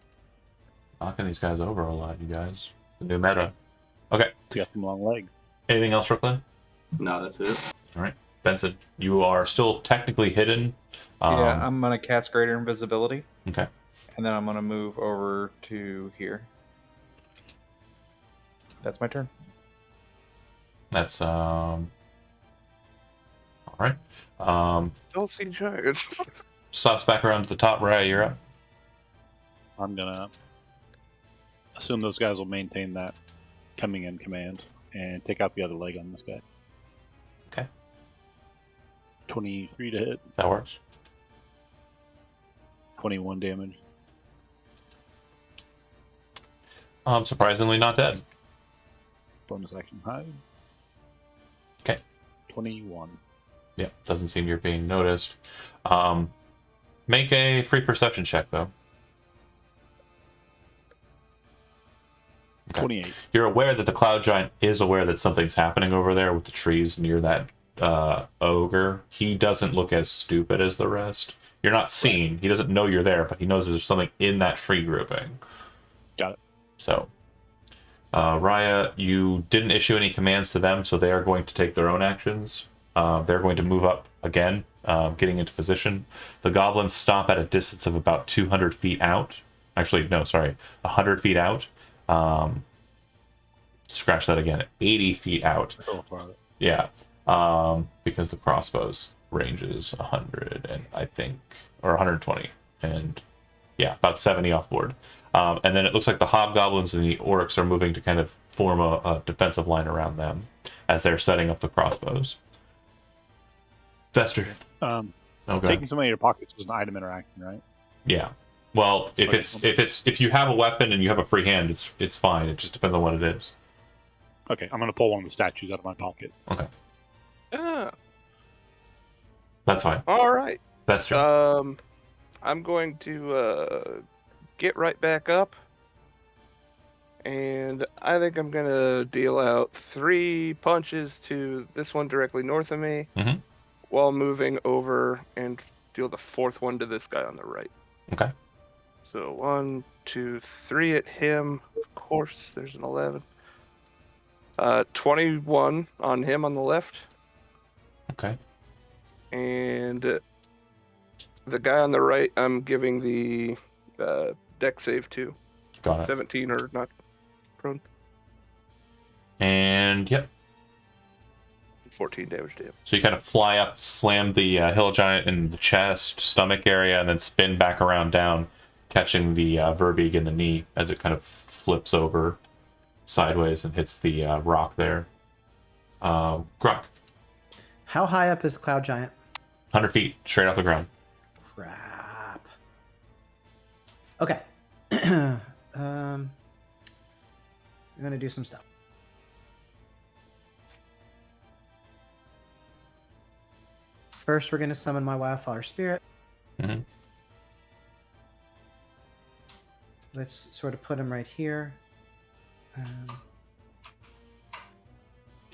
Knocking these guys over a lot, you guys. The new meta. Okay.
You got some long legs.
Anything else, Brooklyn?
No, that's it.
All right. Benson, you are still technically hidden.
Yeah, I'm gonna cast Greater Invisibility,
Okay.
and then I'm gonna move over to here. That's my turn.
That's all right.
Don't see giants.
Stops back around to the top. Raya, you're up.
I'm gonna assume those guys will maintain that coming in command and take out the other leg on this guy.
Okay.
23 to hit,
That works.
21 damage.
Surprisingly not dead.
Bonus action hide.
Okay.
21.
Yeah, doesn't seem you're being noticed. Make a free perception check, though. Okay.
28.
You're aware that the cloud giant is aware that something's happening over there with the trees near that ogre. He doesn't look as stupid as the rest. You're not seen. He doesn't know you're there, but he knows there's something in that tree grouping.
Got it.
So, Raya, you didn't issue any commands to them, so they are going to take their own actions. They're going to move up again, getting into position. The goblins stop at a distance of about 200 feet out. Actually, no, sorry, 100 feet out. Scratch that again. 80 feet out.
So far.
Yeah, because the crossbow's range is 100 and I think, or 120, and yeah, about 70 off board. And then it looks like the hobgoblins and the orcs are moving to kind of form a defensive line around them as they're setting up the crossbows. Fester. Okay.
Taking some out of your pockets is an item interaction, right?
Yeah. Well, if
Okay.
if you have a weapon and you have a free hand, it's fine. It just depends on what it is.
Okay, I'm gonna pull one of the statues out of my pocket.
Okay,
Ah,
that's fine.
all right.
Fester.
I'm going to get right back up, and I think I'm gonna deal out 3 punches to this one directly north of me,
Mhm.
while moving over and deal the 4th one to this guy on the right.
Okay.
So 1, 2, 3 at him. Of course, there's an 11. 21 on him on the left,
Okay.
and the guy on the right, I'm giving the deck save to.
Got it.
17 or not prone.
And yep.
14 damage to him.
So you kind of fly up, slam the hill giant in the chest, stomach area, and then spin back around down, catching the Verbeeg in the knee as it kind of flips over sideways and hits the rock there. Grok,
How high up is the cloud giant?
100 feet, straight off the ground.
Crap. Okay. I'm gonna do some stuff. First, we're gonna summon my wildfire spirit.
Mhm.
Let's sort of put him right here.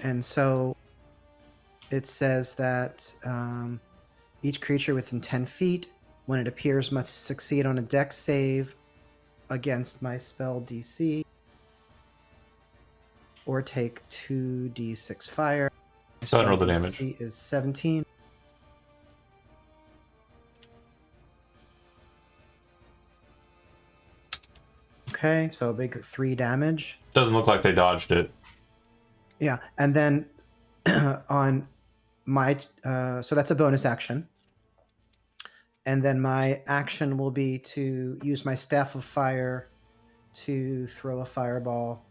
And so it says that each creature within 10 feet, when it appears, must succeed on a dex save against my spell DC or take 2d6 fire. My
Go ahead and roll the
spell
damage.
DC is 17. Okay, so a big 3 damage.
Doesn't look like they dodged it.
Yeah, and then on my so that's a bonus action, and then my action will be to use my staff of fire to throw a fireball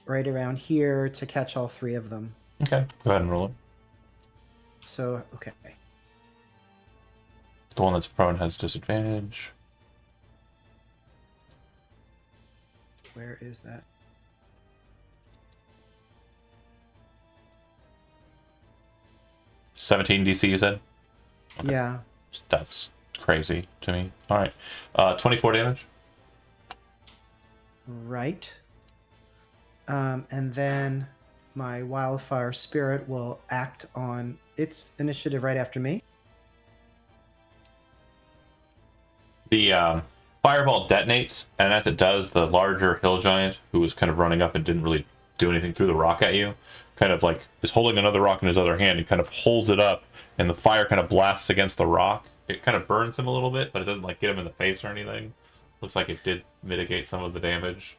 right around here to catch all 3 of them.
Okay, go ahead and roll it.
So, okay.
The one that's prone has disadvantage.
Where is that?
$17 DC, you said? Okay.
Yeah.
That's crazy to me. All right. 24 damage.
Right. And then my wildfire spirit will act on its initiative right after me.
The fireball detonates, and as it does, the larger hill giant, who was kind of running up and didn't really do anything through the rock at you, kind of like is holding another rock in his other hand and kind of holds it up, and the fire kind of blasts against the rock. It kind of burns him a little bit, but it doesn't like get him in the face or anything. Looks like it did mitigate some of the damage.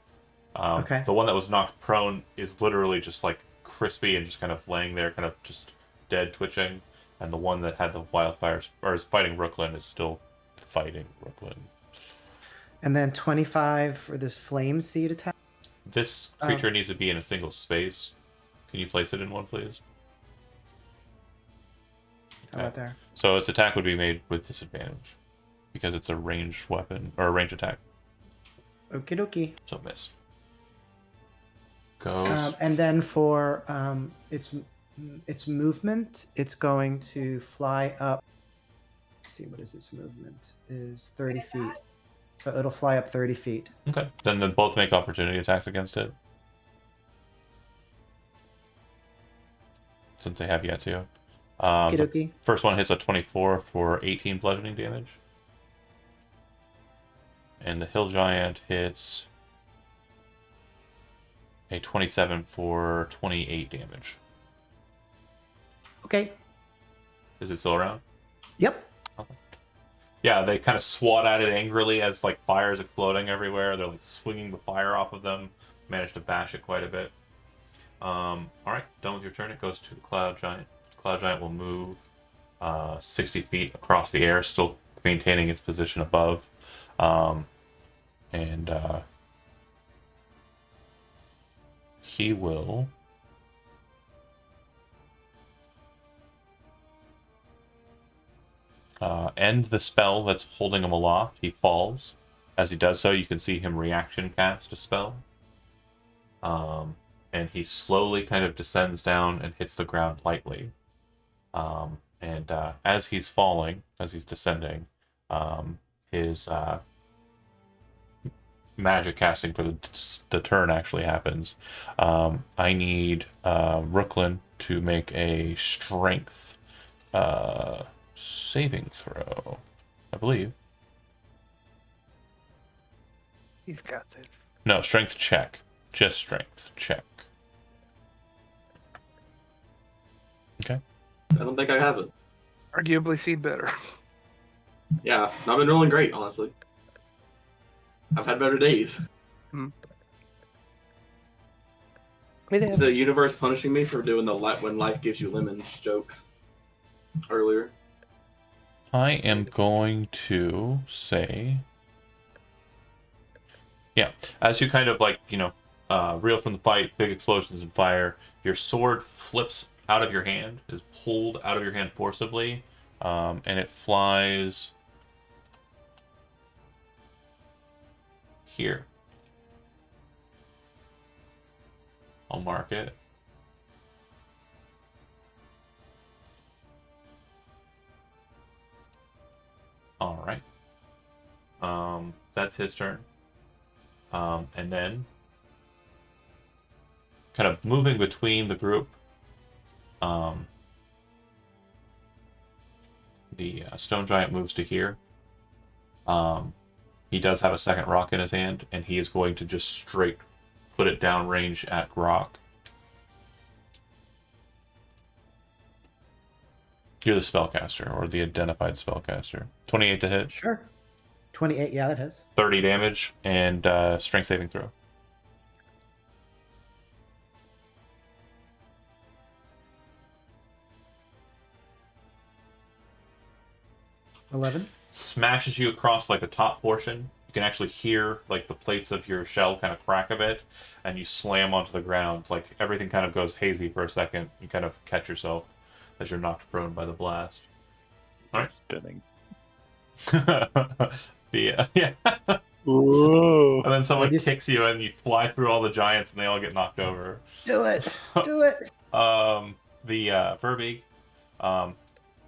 Okay.
The one that was knocked prone is literally just like crispy and just kind of laying there, kind of just dead, twitching. And the one that had the wildfires or is fighting Brooklyn is still fighting Brooklyn.
And then 25 for this flame seed attack.
This creature needs to be in a single space. Can you place it in one, please?
How about there?
So its attack would be made with disadvantage because it's a ranged weapon or a range attack.
Okie dokie.
So miss. Goes.
And then for its movement, it's going to fly up. Let's see, what is its movement? Is 30 feet. So it'll fly up 30 feet.
Okay. Then they both make opportunity attacks against it. Since they have yet to.
Okie
The
dokie.
first one hits a 24 for 18 bludgeoning damage. And the hill giant hits a 27 for 28 damage.
Okay.
Is it still around?
Yep.
Okay. Yeah, they kind of swat at it angrily as like fire is exploding everywhere. They're like swinging the fire off of them. Managed to bash it quite a bit. All right, done with your turn. It goes to the cloud giant. The cloud giant will move 60 feet across the air, still maintaining its position above. He will end the spell that's holding him aloft. He falls. As he does so, you can see him reaction cast a spell. And he slowly kind of descends down and hits the ground lightly. As he's falling, as he's descending, his magic casting for the turn actually happens. I need Brooklyn to make a strength saving throw, I believe.
He's got this.
No, strength check. Just strength check. Okay.
I don't think I have it.
Arguably seen better.
Yeah, I've been rolling great, honestly. I've had better days. It's the universe punishing me for doing the when life gives you lemons jokes earlier.
I am going to say, yeah, as you kind of like, reel from the fight, big explosions and fire, your sword flips out of your hand, is pulled out of your hand forcibly, and it flies here. I'll mark it. All right. That's his turn. And then kind of moving between the group, the stone giant moves to here. He does have a second rock in his hand, and he is going to just straight put it down range at Grok. You're the spellcaster, or the identified spellcaster. 28 to hit.
Sure. 28, yeah, that hits.
30 damage, and strength saving throw.
$11.
Smashes you across like the top portion. You can actually hear like the plates of your shell kind of crack a bit, and you slam onto the ground. Like everything kind of goes hazy for a second. You kind of catch yourself as you're knocked prone by the blast. All right.
Spinning.
Yeah.
Whoa.
And then someone
What'd you
kicks you, and you fly through all the giants, and they all get knocked over.
Do it. Do it.
The Verbeeg.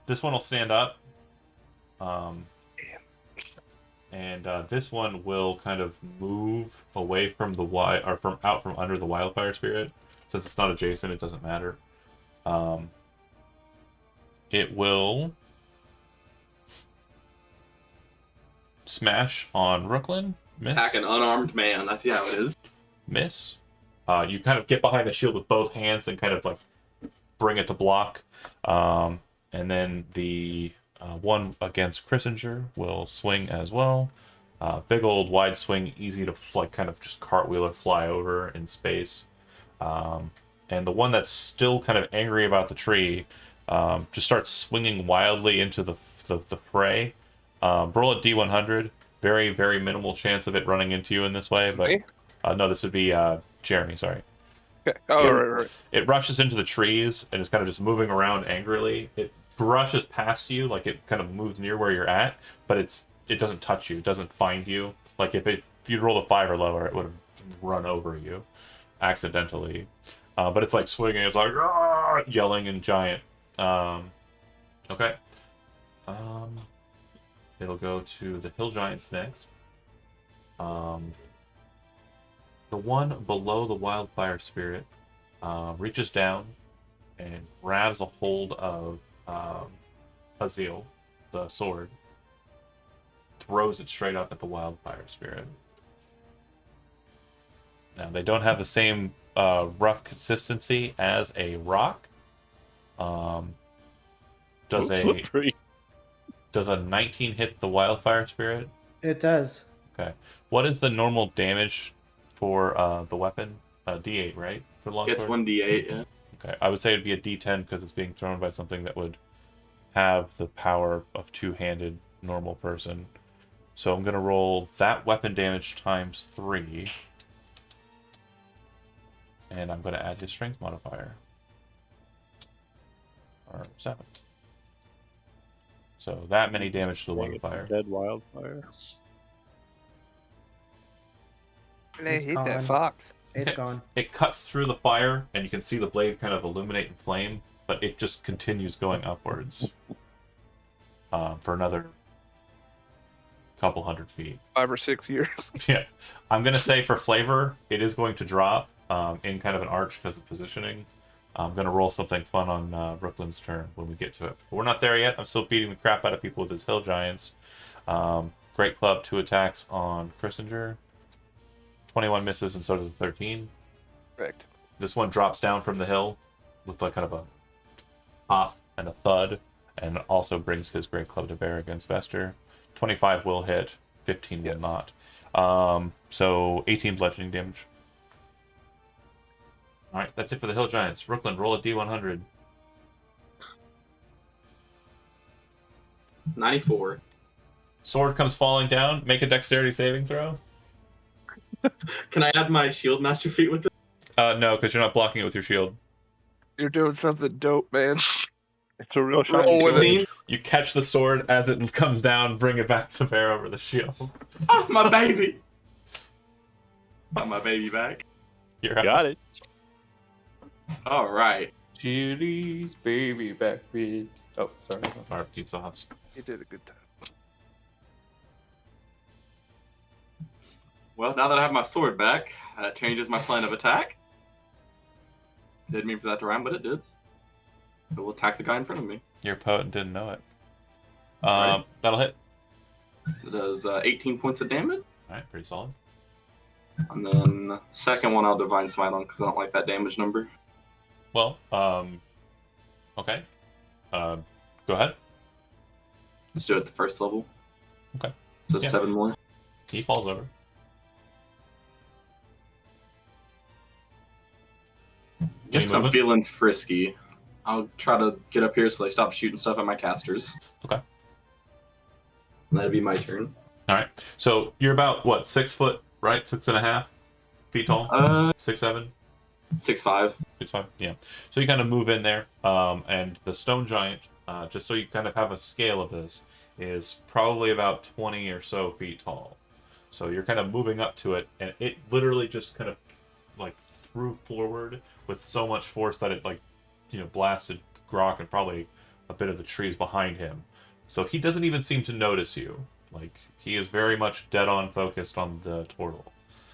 This one will stand up. And this one will kind of move away from the out from under the wildfire spirit. Since it's not adjacent, it doesn't matter. It will smash on Brooklyn. Miss.
Attack an unarmed man. I see how it is.
Miss. You kind of get behind the shield with both hands and kind of like bring it to block. And then the one against Christinger will swing as well. Big old wide swing, easy to kind of just cartwheel or fly over in space. And the one that's still kind of angry about the tree just starts swinging wildly into the fray. Roll a D100. Very, very minimal chance of it running into you in this way. But no, this would be Jeremy, sorry.
Okay. Oh, right.
It rushes into the trees and is kind of just moving around angrily. It brushes past you, like it kind of moves near where you're at, but it doesn't touch you. It doesn't find you. Like if you'd roll a 5 or lower, it would have run over you accidentally. But it's like swinging. It's like yelling and giant. Okay. It'll go to the hill giants next. The one below the wildfire spirit reaches down and grabs a hold of Azil, the sword, throws it straight up at the wildfire spirit. Now, they don't have the same rough consistency as a rock. Does a 19 hit the wildfire spirit?
It does.
Okay. What is the normal damage for the weapon? D8, right? For longsword?
It's 1d8, yeah.
Okay. I would say it'd be a D10 because it's being thrown by something that would have the power of two-handed normal person. So I'm going to roll that weapon damage times 3. And I'm going to add his strength modifier. Or 7. So that many damage to the wildfire.
Dead wildfire.
And they
It's
hit that
gone.
fox.
It's gone.
It cuts through the fire, and you can see the blade kind of illuminate in flame, but it just continues going upwards for another couple hundred feet.
5 or 6 years.
Yeah. I'm going to say for flavor, it is going to drop in kind of an arch because of positioning. I'm going to roll something fun on Brooklyn's turn when we get to it. But we're not there yet. I'm still beating the crap out of people with his hill giants. Great Club, 2 attacks on Christinger. 21 misses, and so does the 13.
Correct.
This one drops down from the hill with like kind of a pop and a thud, and also brings his Great Club to bear against Vester. 25 will hit, 15 will not. So 18 bludgeoning damage. Alright, that's it for the hill giants. Brooklyn, roll a D100.
94.
Sword comes falling down. Make a dexterity saving throw.
Can I add my shield master feat with it?
No, because you're not blocking it with your shield.
You're doing something dope, man.
It's a real
Roll
shiny
with it.
sword.
16?
You catch the sword as it comes down, bring it back to bear over the shield.
Oh, my baby! Got my baby back.
You're up.
Got it.
Alright.
Chili's baby back ribs. Oh, sorry.
Barbecue sauce.
You did a good time.
Well, now that I have my sword back, that changes my plan of attack. Didn't mean for that to rhyme, but it did. It will attack the guy in front of me.
Your poet didn't know it.
Right.
That'll hit.
It does 18 points of damage.
Alright, pretty solid.
And then the second one I'll Divine Smite on because I don't like that damage number.
Well, okay. Go ahead.
Let's do it at the first level.
Okay.
So
Yeah.
7 more.
He falls over.
Just because
Any
I'm
movement?
feeling frisky, I'll try to get up here so they stop shooting stuff at my casters.
Okay.
And that'd be my turn.
All right. So you're about what, 6 foot, right? 6.5 feet tall. 6'7".
6'5".
6'5". Yeah. So you kind of move in there, and the stone giant, just so you kind of have a scale of this, is probably about 20 or so feet tall. So you're kind of moving up to it, and it literally just kind of like threw forward with so much force that it blasted Grok and probably a bit of the trees behind him. So he doesn't even seem to notice you. Like, he is very much dead on focused on the turtle.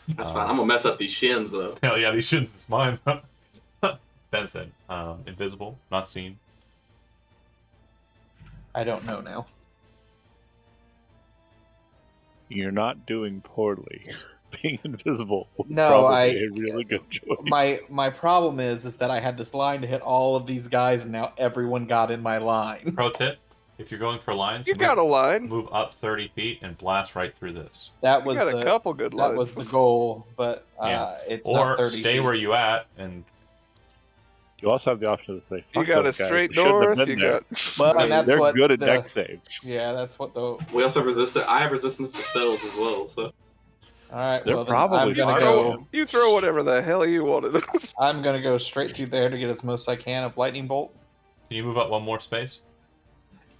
That's fine. I'm gonna mess up these shins though.
Hell yeah, these shins is mine. Benson, invisible, not seen.
I don't know now.
You're not doing poorly. Being invisible would
No,
probably be a really good choice.
My problem is that I had this line to hit all of these guys, and now everyone got in my line.
Pro tip: if you're going for lines,
You got a line.
move up 30 feet and blast right through this.
That
You
was
got a couple good lines.
that was the goal, but
Yeah.
it's
Or
not 30
stay
feet.
where you at and
You also have the option to say,
You
"Fuck
got a
those guys.
straight
They shouldn't have
north.
been
You
there."
got.
Well, and that's
They're
what
good at
the,
deck saves.
Yeah, that's what the.
We also have resistance. I have resistance to spells as well. So
All right,
They're
well then
probably
I'm gonna
fine.
go.
You throw whatever the hell you wanted.
I'm gonna go straight through there to get as most I can of lightning bolt.
can you move up one more space?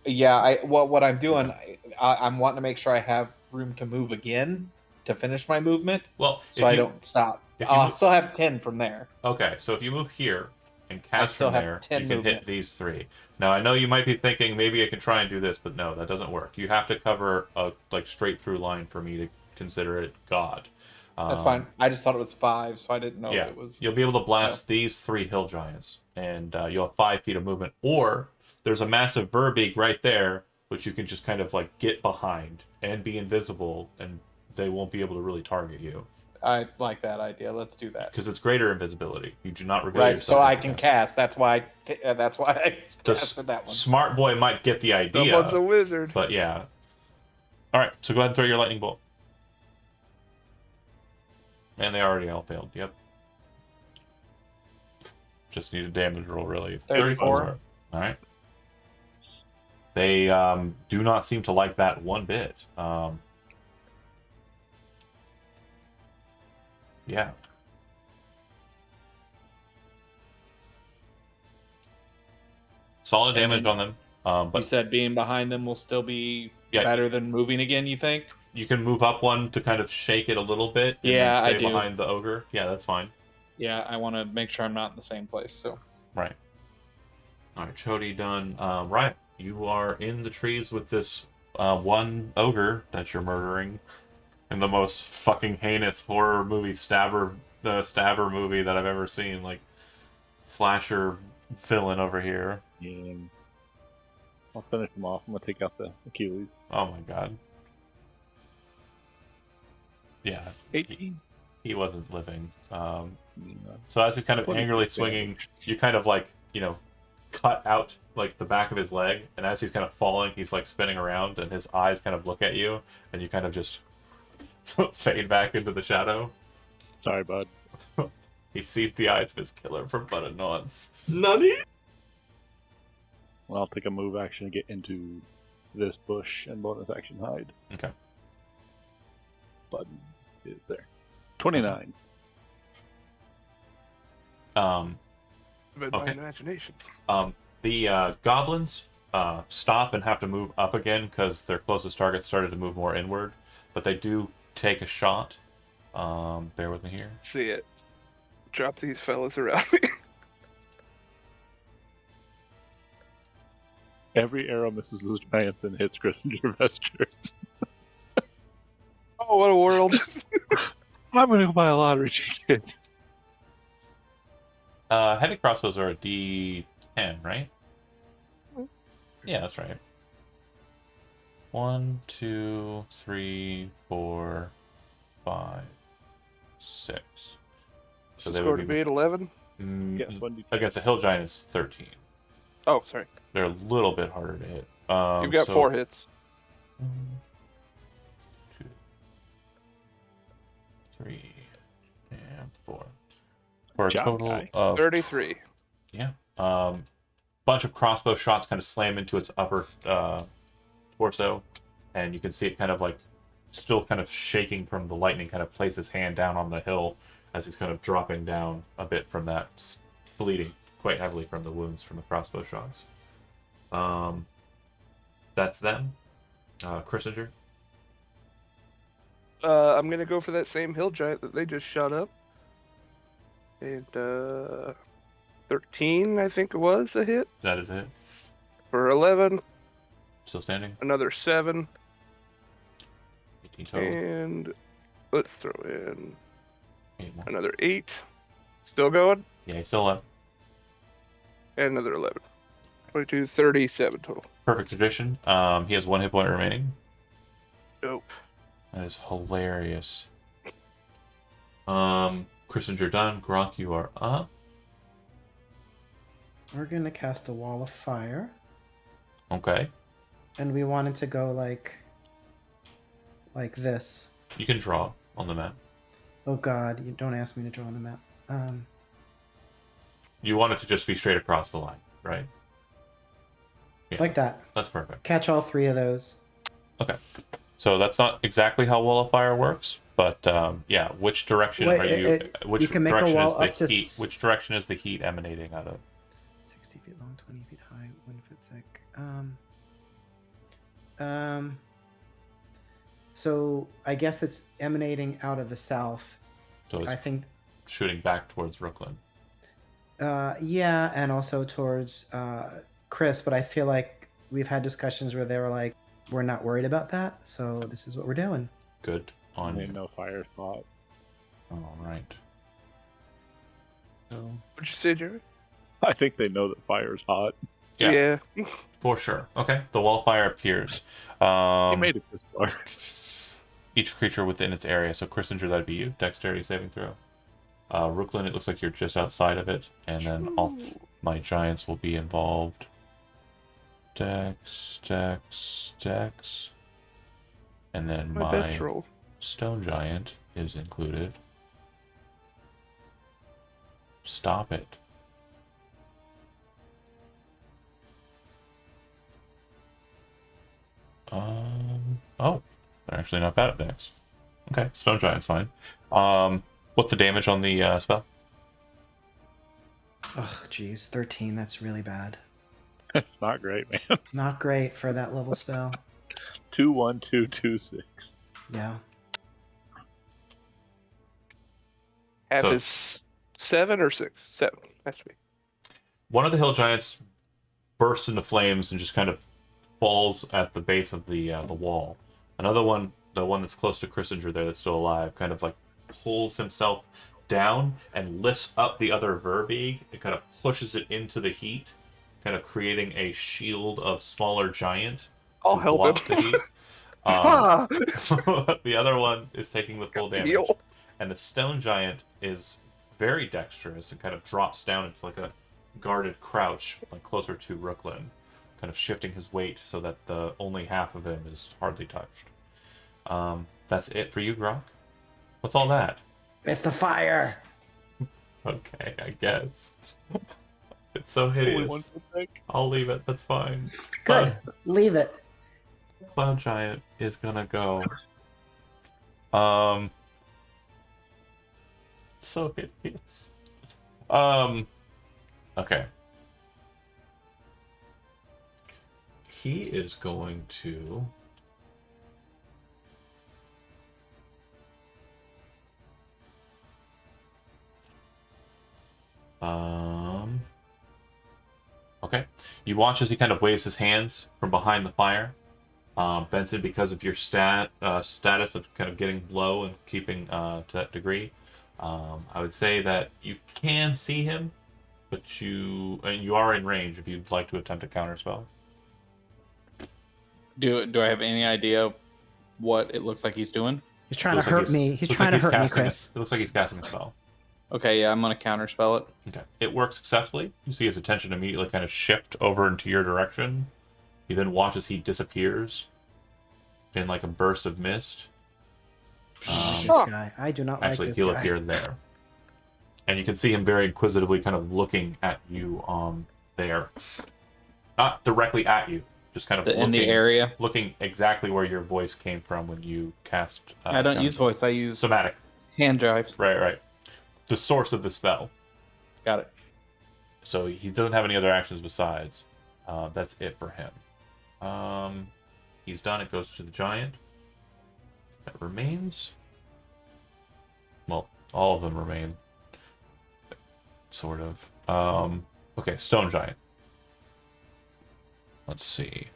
Yeah, what I'm doing, I'm wanting to make sure I have room to move again to finish my movement,
Well,
so I don't stop.
if you
I'll
move-
still have 10 from there.
Okay, so if you move here and cast
still
from
have
there,
10
you can
movement.
hit these 3. Now, I know you might be thinking maybe I can try and do this, but no, that doesn't work. You have to cover a straight through line for me to consider it God.
That's fine. I just thought it was 5, so I didn't know
Yeah,
if it was.
you'll be able to blast these 3 hill giants, and you'll have 5 feet of movement. Or there's a massive Verbeeg right there, which you can just kind of get behind and be invisible, and they won't be able to really target you.
I like that idea. Let's do that.
Because it's greater invisibility. You do not reveal
Right,
yourself.
so I can cast. That's why I
The
casted that one.
smart boy might get the idea.
Someone's a wizard.
But yeah. Alright, so go ahead and throw your lightning bolt. And they already all failed, yep. Just need a damage roll, really.
34.
Alright. They do not seem to like that one bit. Yeah. Solid
And
damage
then-
on them. But
You said being behind them will still be
Yeah.
better than moving again, you think?
you can move up one to kind of shake it a little bit and
Yeah,
then
I
stay
do.
behind the ogre. Yeah, that's fine.
Yeah, I want to make sure I'm not in the same place, so.
Right. Alright, Chody done. Right. You are in the trees with this one ogre that you're murdering in the most fucking heinous horror movie stabber movie that I've ever seen. Like, slasher villain over here.
Yeah. I'll finish them off. I'm gonna take out the Achilles.
Oh my god. Yeah,
18.
he wasn't living.
Yeah.
So as he's kind of
20
angrily
damage.
swinging, you kind of cut out the back of his leg, and as he's kind of falling, he's spinning around, and his eyes kind of look at you, and you kind of just fade back into the shadow.
Sorry, bud.
He sees the eyes of his killer for but a nonce.
Nani?
Well, I'll take a move action to get into this bush and bonus action hide.
Okay.
Button is there. 29.
But
Okay.
my imagination.
The goblins stop and have to move up again because their closest target started to move more inward, but they do take a shot. Bear with me here.
See it. Drop these fellas around me.
Every arrow misses the giants and hits Christopher Vester.
Oh, what a world.
I'm gonna go buy a lottery ticket.
Heavy crossbows are a D10, right? Yeah, that's right. 1, 2, 3, 4, 5, 6.
So
they
score
would
to
be
be at 11.
Yes, 1d10.
against a hill giant is 13.
Oh, sorry.
They're a little bit harder to hit.
You've got 4 hits.
1, 2, 3, and 4. For a
Job,
total
guy.
of
33.
Yeah. Bunch of crossbow shots kind of slam into its upper torso, and you can see it kind of still kind of shaking from the lightning, kind of places his hand down on the hill as he's kind of dropping down a bit from that, bleeding quite heavily from the wounds from the crossbow shots. That's them. Christinger.
I'm gonna go for that same hill giant that they just shot up. And 13, I think it was a hit
That is it.
for 11.
Still standing.
Another 7,
18 total.
and let's throw in
8 more.
another 8. Still going,
Yeah, he's still up.
and another 11. 22, 37 total.
Perfect tradition. He has 1 hit point remaining.
Dope.
That is hilarious. Christinger done. Gronk, you are up.
We're gonna cast a wall of fire,
Okay.
and we wanted to go like this.
You can draw on the map.
Oh God, you don't ask me to draw on the map.
You want it to just be straight across the line, right? Yeah,
Like that.
that's perfect.
Catch all 3 of those.
Okay. So that's not exactly how wall of fire works, but yeah, which direction
Wait,
are you? Which
you can make a
direction
wall
is the
up to
heat? Which direction is the heat emanating out of?
60 feet long, 20 feet high, 1 foot thick. So I guess it's emanating out of the south.
So it's
I think.
shooting back towards Brooklyn.
Yeah, and also towards Chris, but I feel like we've had discussions where they were like, we're not worried about that, so this is what we're doing.
Good on
They
you.
know fire spot.
All right.
So
What'd you say, Jerry?
I think they know that fire's hot.
Yeah. For sure. Okay. The wall fire appears.
He made it this far.
Each creature within its area. So Christinger, that'd be you. Dexterity saving throw. Brooklyn, it looks like you're just outside of it, and then all my giants will be involved. Dex, and then
My best
my
roll.
stone giant is included. Stop it. Oh, they're actually not bad at Dex. Okay, stone giant's fine. What's the damage on the spell?
oh geez, 13, that's really bad.
It's not great, man.
Not great for that level spell.
2-1-2-2-6.
Yeah.
Half
So-
is 7 or 6? 7. Has to be.
One of the hill giants bursts into flames and just kind of falls at the base of the wall. Another one, the one that's close to Christinger there that's still alive, kind of like pulls himself down and lifts up the other Verbeeg. It kind of pushes it into the heat, kind of creating a shield of smaller giant.
I'll
to
help
block
him.
the heat.
Ah!
The other one is taking the full damage.
Heal.
And the stone giant is very dexterous and kind of drops down into like a guarded crouch, like closer to Brooklyn, kind of shifting his weight so that the only half of him is hardly touched. That's it for you, Grok? What's all that?
It's the fire.
Okay, I guess. It's so
Only
hideous.
1 foot thick.
I'll leave it. That's fine.
Good. Leave it.
Cloud Giant is gonna go. So hideous. Okay. He is going to. Okay. You watch as he kind of waves his hands from behind the fire. Benson, because of your status of kind of getting low and keeping to that degree, I would say that you can see him, but you are in range if you'd like to attempt a counterspell.
Do I have any idea what it looks like he's doing?
He's trying to
Looks like
hurt me. He's
looks
trying
like
to hurt me,
casting
Chris.
It looks like he's casting a spell.
Okay, yeah, I'm gonna counterspell it.
Okay. It works successfully. You see his attention immediately kind of shift over into your direction. You then watch as he disappears in like a burst of mist.
This guy. I do not
Actually,
like this
he'll
guy.
appear there. And you can see him very inquisitively kind of looking at you there. Not directly at you, just kind of
In the area.
looking exactly where your voice came from when you cast.
I don't use voice. I use
somatic.
hand drives.
Right. The source of the spell.
Got it.
So he doesn't have any other actions besides. That's it for him. He's done. It goes to the giant. That remains. Well, all of them remain. Sort of. Okay, stone giant. Let's see.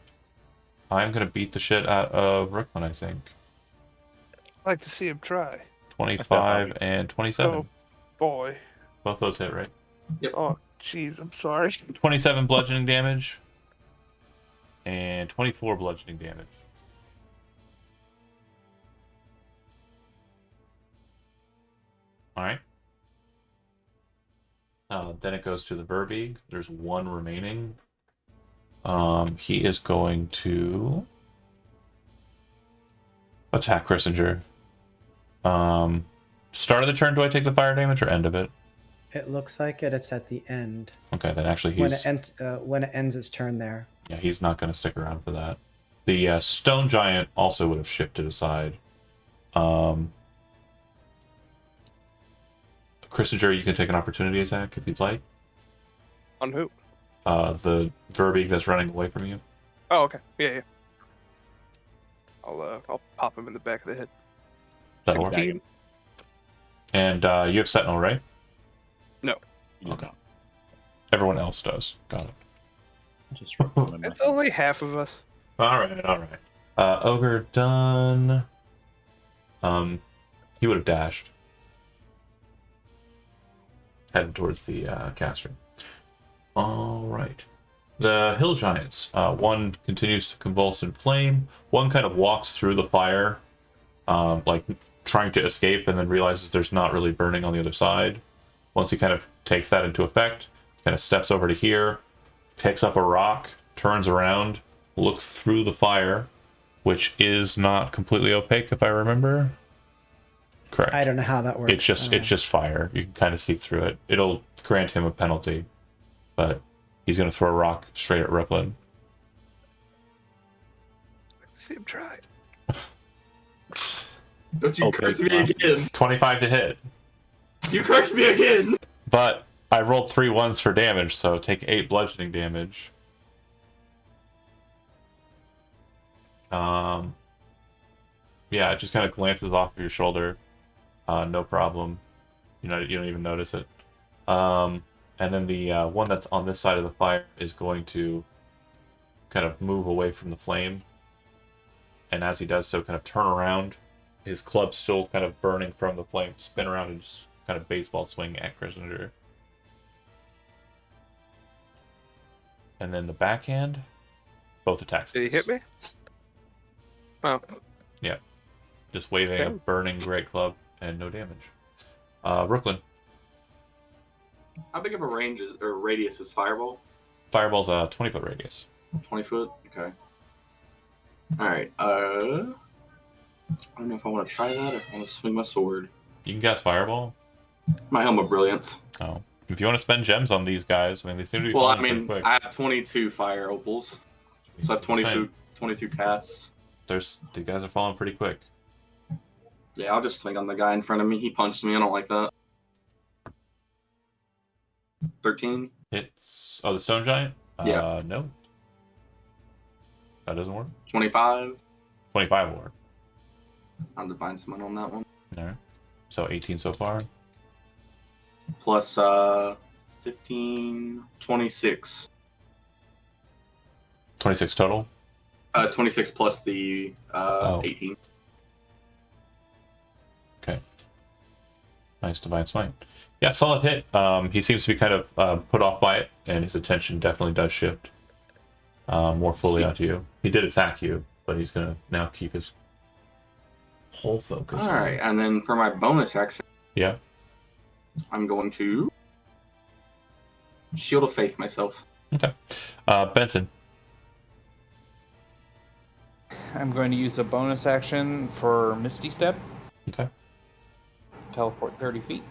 I'm gonna beat the shit out of Rooklyn, I think.
I'd like to see him try.
25 and 27.
Oh, boy.
Both those hit, right?
Oh, jeez, I'm sorry.
27 bludgeoning damage. And 24 bludgeoning damage. Alright. Then it goes to the Verbeeg. There's one remaining. He is going to attack Christinger. Start of the turn, do I take the fire damage or end of it?
It looks like it. It's at the end.
Okay, then actually he's...
When it ends its turn there.
Yeah, he's not going to stick around for that. The stone giant also would have shifted aside. Christinger, you can take an opportunity attack if you'd like.
On who?
The Verbeeg that's running away from you.
Oh, okay. Yeah. I'll pop him in the back of the head.
That'll work.
16?
And you have Sentinel, right?
No.
Okay. Everyone else does. Got it.
Just
It's only half of us.
Alright. Ogre done. He would have dashed. Heading towards the caster. Alright. The hill giants. One continues to convulse in flame. One kind of walks through the fire, like trying to escape, and then realizes there's not really burning on the other side. Once he kind of takes that into effect, kind of steps over to here, picks up a rock, turns around, looks through the fire, which is not completely opaque, if I remember. Correct.
I don't know how that works.
It's just fire. You can kind of see through it. It'll grant him a penalty, but he's going to throw a rock straight at Rooklyn.
See him try.
Don't you
Okay,
curse me
wow.
again.
25 to hit.
You cursed me again.
But I rolled 3 ones for damage, so take 8 bludgeoning damage. Yeah, it just kind of glances off of your shoulder. No problem. You don't even notice it. And then the one that's on this side of the fire is going to kind of move away from the flame. And as he does so, kind of turn around. His club still kind of burning from the flame. Spin around and just kind of baseball swing at Christinger. And then the backhand, both attacks.
Did he hit me? Oh.
Yeah. Just waving a
Okay.
burning great club and no damage. Rooklyn.
How big of a range is or radius is Fireball?
Fireball's a 20-foot radius.
20 foot? Okay. Alright, I don't know if I want to try that or if I want to swing my sword.
You can cast Fireball.
My Helm of Brilliance.
Oh. If you want to spend gems on these guys, I mean, they seem to be
Well, I
falling pretty
mean,
quick.
I have 22 fire opals. So I have 22 casts.
The guys are falling pretty quick.
Yeah, I'll just swing on the guy in front of me. He punched me. I don't like that. 13.
It's... Oh, the Stone Giant?
Yeah.
No. That doesn't work.
25.
25 will work.
I'll divine someone on that one.
Alright. So 18 so far.
Plus 15, 26.
26 total.
26 plus the 18.
Okay. Nice divine smite. Yeah, solid hit. He seems to be kind of put off by it, and his attention definitely does shift more fully onto you. He did attack you, but he's going to now keep his whole focus.
Alright, and then for my bonus action,
Yeah.
I'm going to Shield of Faith myself.
Okay. Benson.
I'm going to use a bonus action for Misty Step.
Okay.
Teleport 30 feet.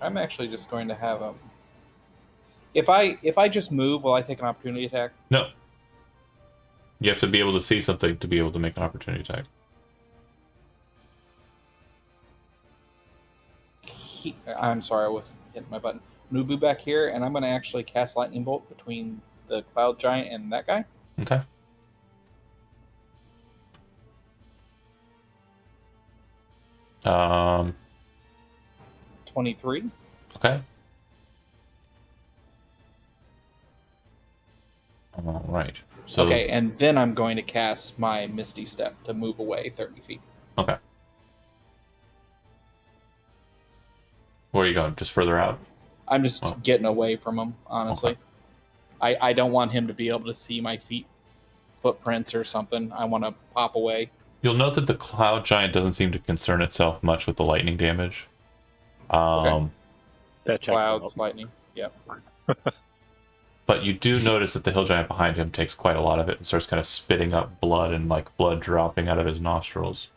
I'm actually just going to have him. If I just move, will I take an opportunity attack?
No. You have to be able to see something to be able to make an opportunity attack.
I'm sorry, I wasn't hitting my button. Nubu back here, and I'm going to actually cast Lightning Bolt between the Cloud Giant and that guy.
Okay. Um.
23.
Okay. All right. So,
Okay, and then I'm going to cast my Misty Step to move away 30 feet.
Okay. Where are you going? Just further out?
I'm just
Oh.
getting away from him, honestly.
Okay.
I don't want him to be able to see my footprints or something. I want to pop away.
You'll note that the Cloud Giant doesn't seem to concern itself much with the lightning damage.
Okay.
That checks
Clouds,
out.
lightning. Yep.
But you do notice that the Hill Giant behind him takes quite a lot of it and starts kind of spitting up blood and like blood dropping out of his nostrils.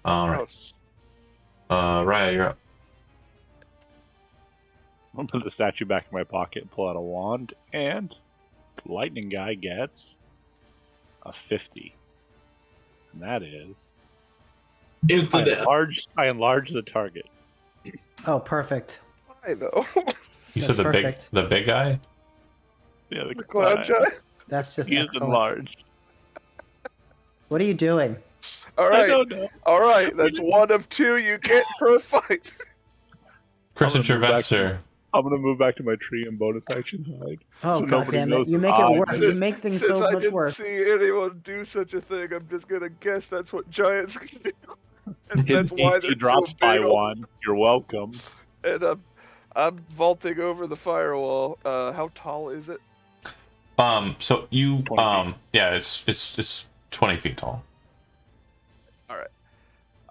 All right.
Gross.
Raya, you're up.
I'll put the statue back in my pocket and pull out a wand, and lightning guy gets a 50. And that is
Instant death.
I enlarge the target.
Oh, perfect.
Why though?
You said
That's
the
perfect.
big guy?
Yeah,
The Cloud Giant.
That's just
He is
excellent.
enlarged.
What are you doing?
All
I
right.
don't know.
All right. That's one of two you get per fight.
Chris and
I'm gonna move back
Sylvester.
I'm gonna move back to my tree and bonus action hide.
Oh,
So
god
nobody
damn
knows
it. You
that
make it
I
worse.
did
You
it.
make things
Since
so
I
much
didn't
worse.
see anyone do such a thing, I'm just gonna guess that's what giants can do. And
His
that's why
AC
they're
drops
so
by
big.
1. You're welcome.
And I'm vaulting over the firewall. How tall is it?
So you
20 feet.
yeah, it's 20 feet tall.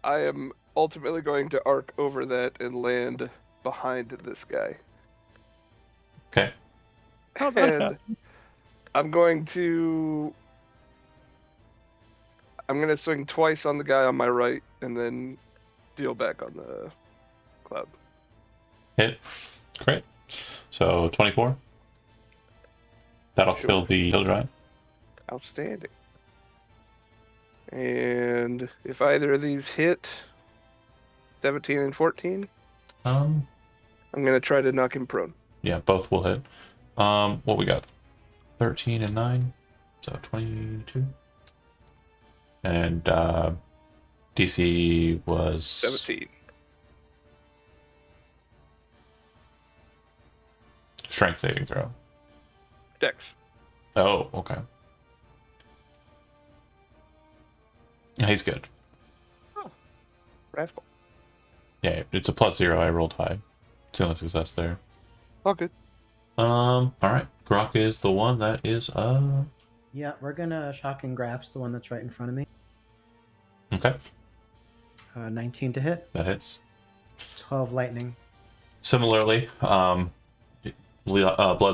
I am ultimately going to arc over that and land behind this guy.
Okay.
How'd that
And
happen?
I'm going to swing twice on the guy on my right and then deal back on the cloud.
Hit. Great. So 24. That'll
Sure.
kill the Hill Giant.
Outstanding. And if either of these hit 17 and 14,
Um
I'm going to try to knock him prone.
yeah, both will hit. What we got? 13 and 9. So 22. And DC was
17.
strength saving throw.
Dex.
Oh, okay. Yeah, he's good.
Rascal.
Yeah, it's a +0. I rolled high. It's the only success there.
All good.
All right. Grok is the one that is
Yeah, we're gonna shock and grasp the one that's right in front of me.
okay.
19 to hit,
That hits.
12 lightning.
Similarly, blood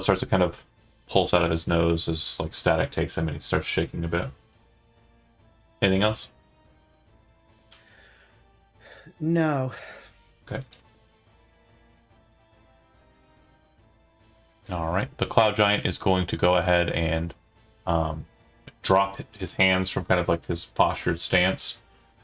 starts to kind of pulse out of his nose as like static takes him and he starts shaking a bit. Anything else?
No.
Okay. All right. The Cloud Giant is going to go ahead and drop his hands from kind of like his postured stance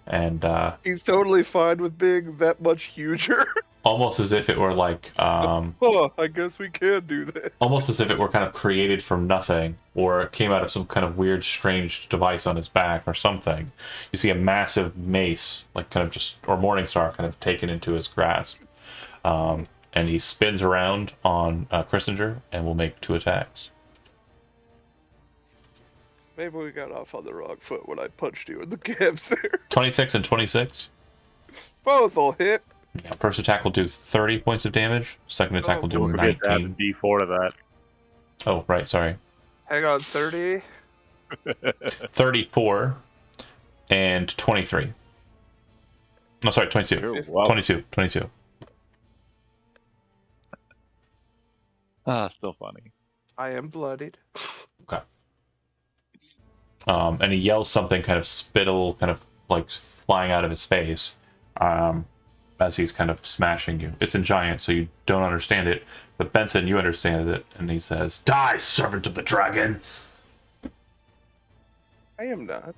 and
He's totally fine with being that much huger.
almost as if it were like
Oh, I guess we can do that.
almost as if it were kind of created from nothing or it came out of some kind of weird strange device on his back or something. You see a massive mace like kind of just or Morningstar kind of taken into his grasp, and he spins around on Christinger and will make 2 attacks.
Maybe we got off on the wrong foot when I punched you in the calves there.
26 and 26.
Both will hit.
Yeah, first attack will do 30 points of damage. Second attack will do
Don't forget to add
19.
a D4 to that.
Oh, right, sorry.
Hang on, 30.
34 and 23. No, sorry, 22.
You're welcome.
22.
Ah, still funny.
I am bloodied.
And he yells something kind of spittle, kind of like flying out of his face. And as he's kind of smashing you. It's in giant, so you don't understand it. But Benson, you understand it, and he says, "Die, servant of the dragon!"
I am not.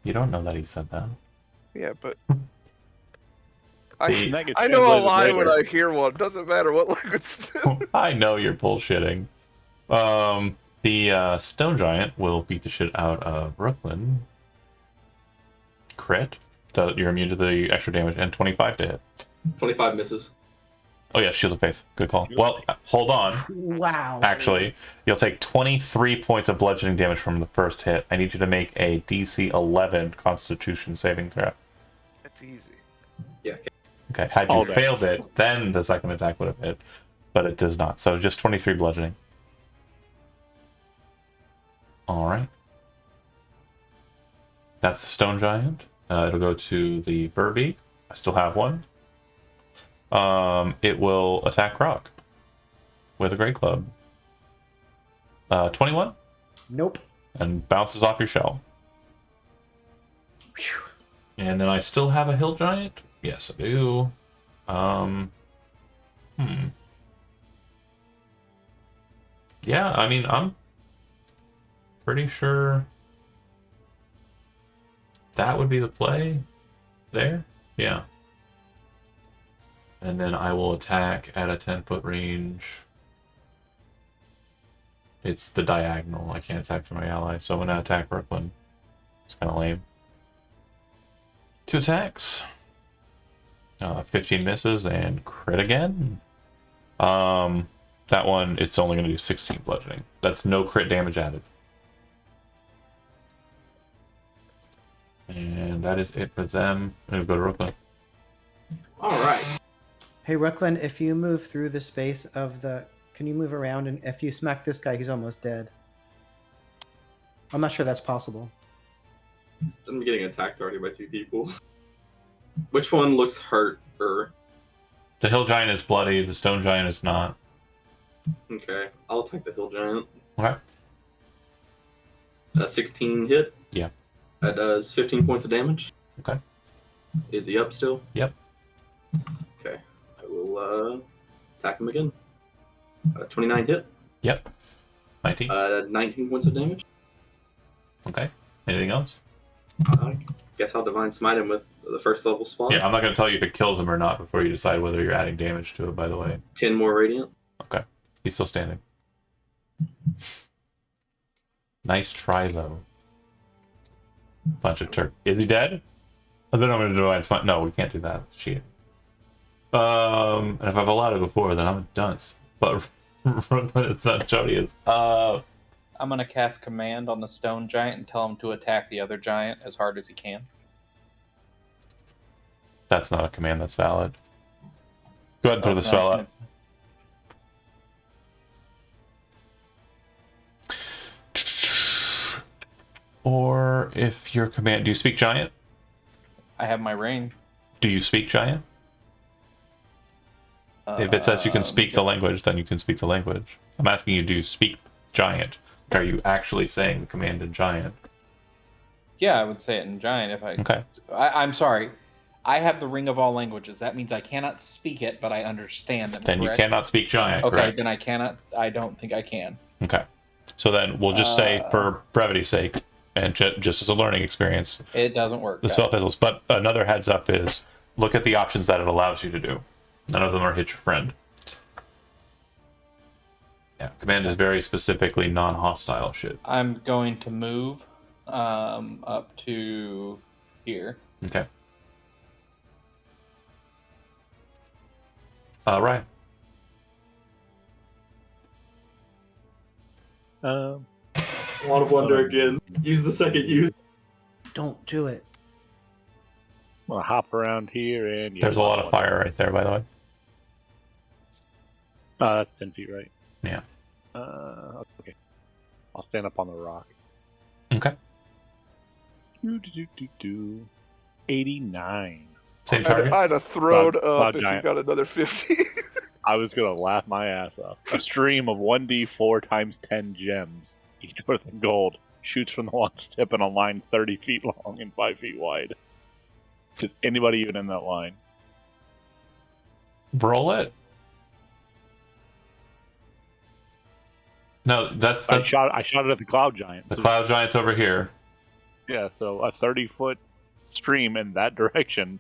You don't know that he said that.
Yeah, but
The-
That gets
I know a
translated
lie when
later.
I hear one. Doesn't matter what language.
I know you're bullshitting. The stone giant will beat the shit out of Brooklyn. Crit. You're immune to the extra damage, and 25 to hit.
25 misses.
Oh yeah, Shield of Faith. Good call. Well, hold on.
Wow.
Actually, you'll take 23 points of bludgeoning damage from the first hit. I need you to make a DC 11 Constitution saving throw.
That's easy.
Yeah.
Okay, had you
All day.
failed it, then the second attack would have hit, but it does not. So just 23 bludgeoning. All right. That's the stone giant. It'll go to the Burby. I still have one. It will attack Rock with a great club. 21
Nope.
and bounces off your shell.
Phew.
And then I still have a hill giant. Yes, I do. Yeah, I mean, I'm pretty sure that would be the play there. Yeah. And then I will attack at a 10-foot range. It's the diagonal. I can't attack through my ally, so I'm going to attack Brooklyn. It's kind of lame. 2 attacks. 15 misses and crit again. That one, it's only going to do 16 bludgeoning. That's no crit damage added. And that is it for them. I'm going to go to Brooklyn.
All right.
Hey, Rucklin, if you move through the space of the... Can you move around? And if you smack this guy, he's almost dead. I'm not sure that's possible.
I'm getting attacked already by 2 people. Which one looks hurt? Or
The hill giant is bloody. The stone giant is not.
okay, I'll attack the hill giant.
Okay.
16 hit.
Yeah.
That does 15 points of damage.
Okay.
Is he up still?
Yep.
Okay. I will attack him again. 29 hit.
Yep. 19.
19 points of damage.
Okay. Anything else?
I guess I'll divine smite him with the first level spell.
Yeah, I'm not going to tell you if it kills him or not before you decide whether you're adding damage to it, by the way.
10 more radiant.
Okay. He's still standing. Nice try, though. Bunch of turk. Is he dead? And then I'm going to divine smite. No, we can't do that. Shit. And if I've allowed it before, then I'm a dunce. But it's not Jody is.
I'm going to cast command on the stone giant and tell him to attack the other giant as hard as he can.
That's not a command that's valid. Go ahead and throw the
No,
spell up.
it's-
Or if your command... Do you speak giant?
I have my ring.
Do you speak giant? If it says you can speak the language, then you can speak the language. I'm asking you, do you speak giant? Are you actually saying the command in giant?
Yeah, I would say it in giant if I...
Okay.
I'm sorry. I have the ring of all languages. That means I cannot speak it, but I understand them.
Then
correct?
you cannot speak giant,
Okay,
correct?
then I cannot... I don't think I can.
Okay. So then we'll just say, for brevity's sake, and just as a learning experience,
It doesn't work.
the
Got
spell
it.
fizzles. But another heads up is, look at the options that it allows you to do. None of them are hit your friend. Yeah, command is very specifically non-hostile shit.
I'm going to move up to here.
Okay. Ryan.
A lot of wonder again. Use the second use.
Don't do it.
I'm gonna hop around here and
There's a lot of fire right there, by the way.
That's 10 feet, right?
Yeah.
Okay. I'll stand up on the rock.
Okay.
89.
Same target.
I'd have thrown
Cloud
up if you
giant.
got another 50.
I was gonna laugh my ass off. A stream of 1d4 times 10 gems, each worth of gold, shoots from the long's tip in a line 30 feet long and 5 feet wide. Is anybody even in that line?
Roll it. No, that's
I
the
shot it at the cloud giant.
the
So-
cloud giant's over here.
Yeah, so a 30-foot stream in that direction.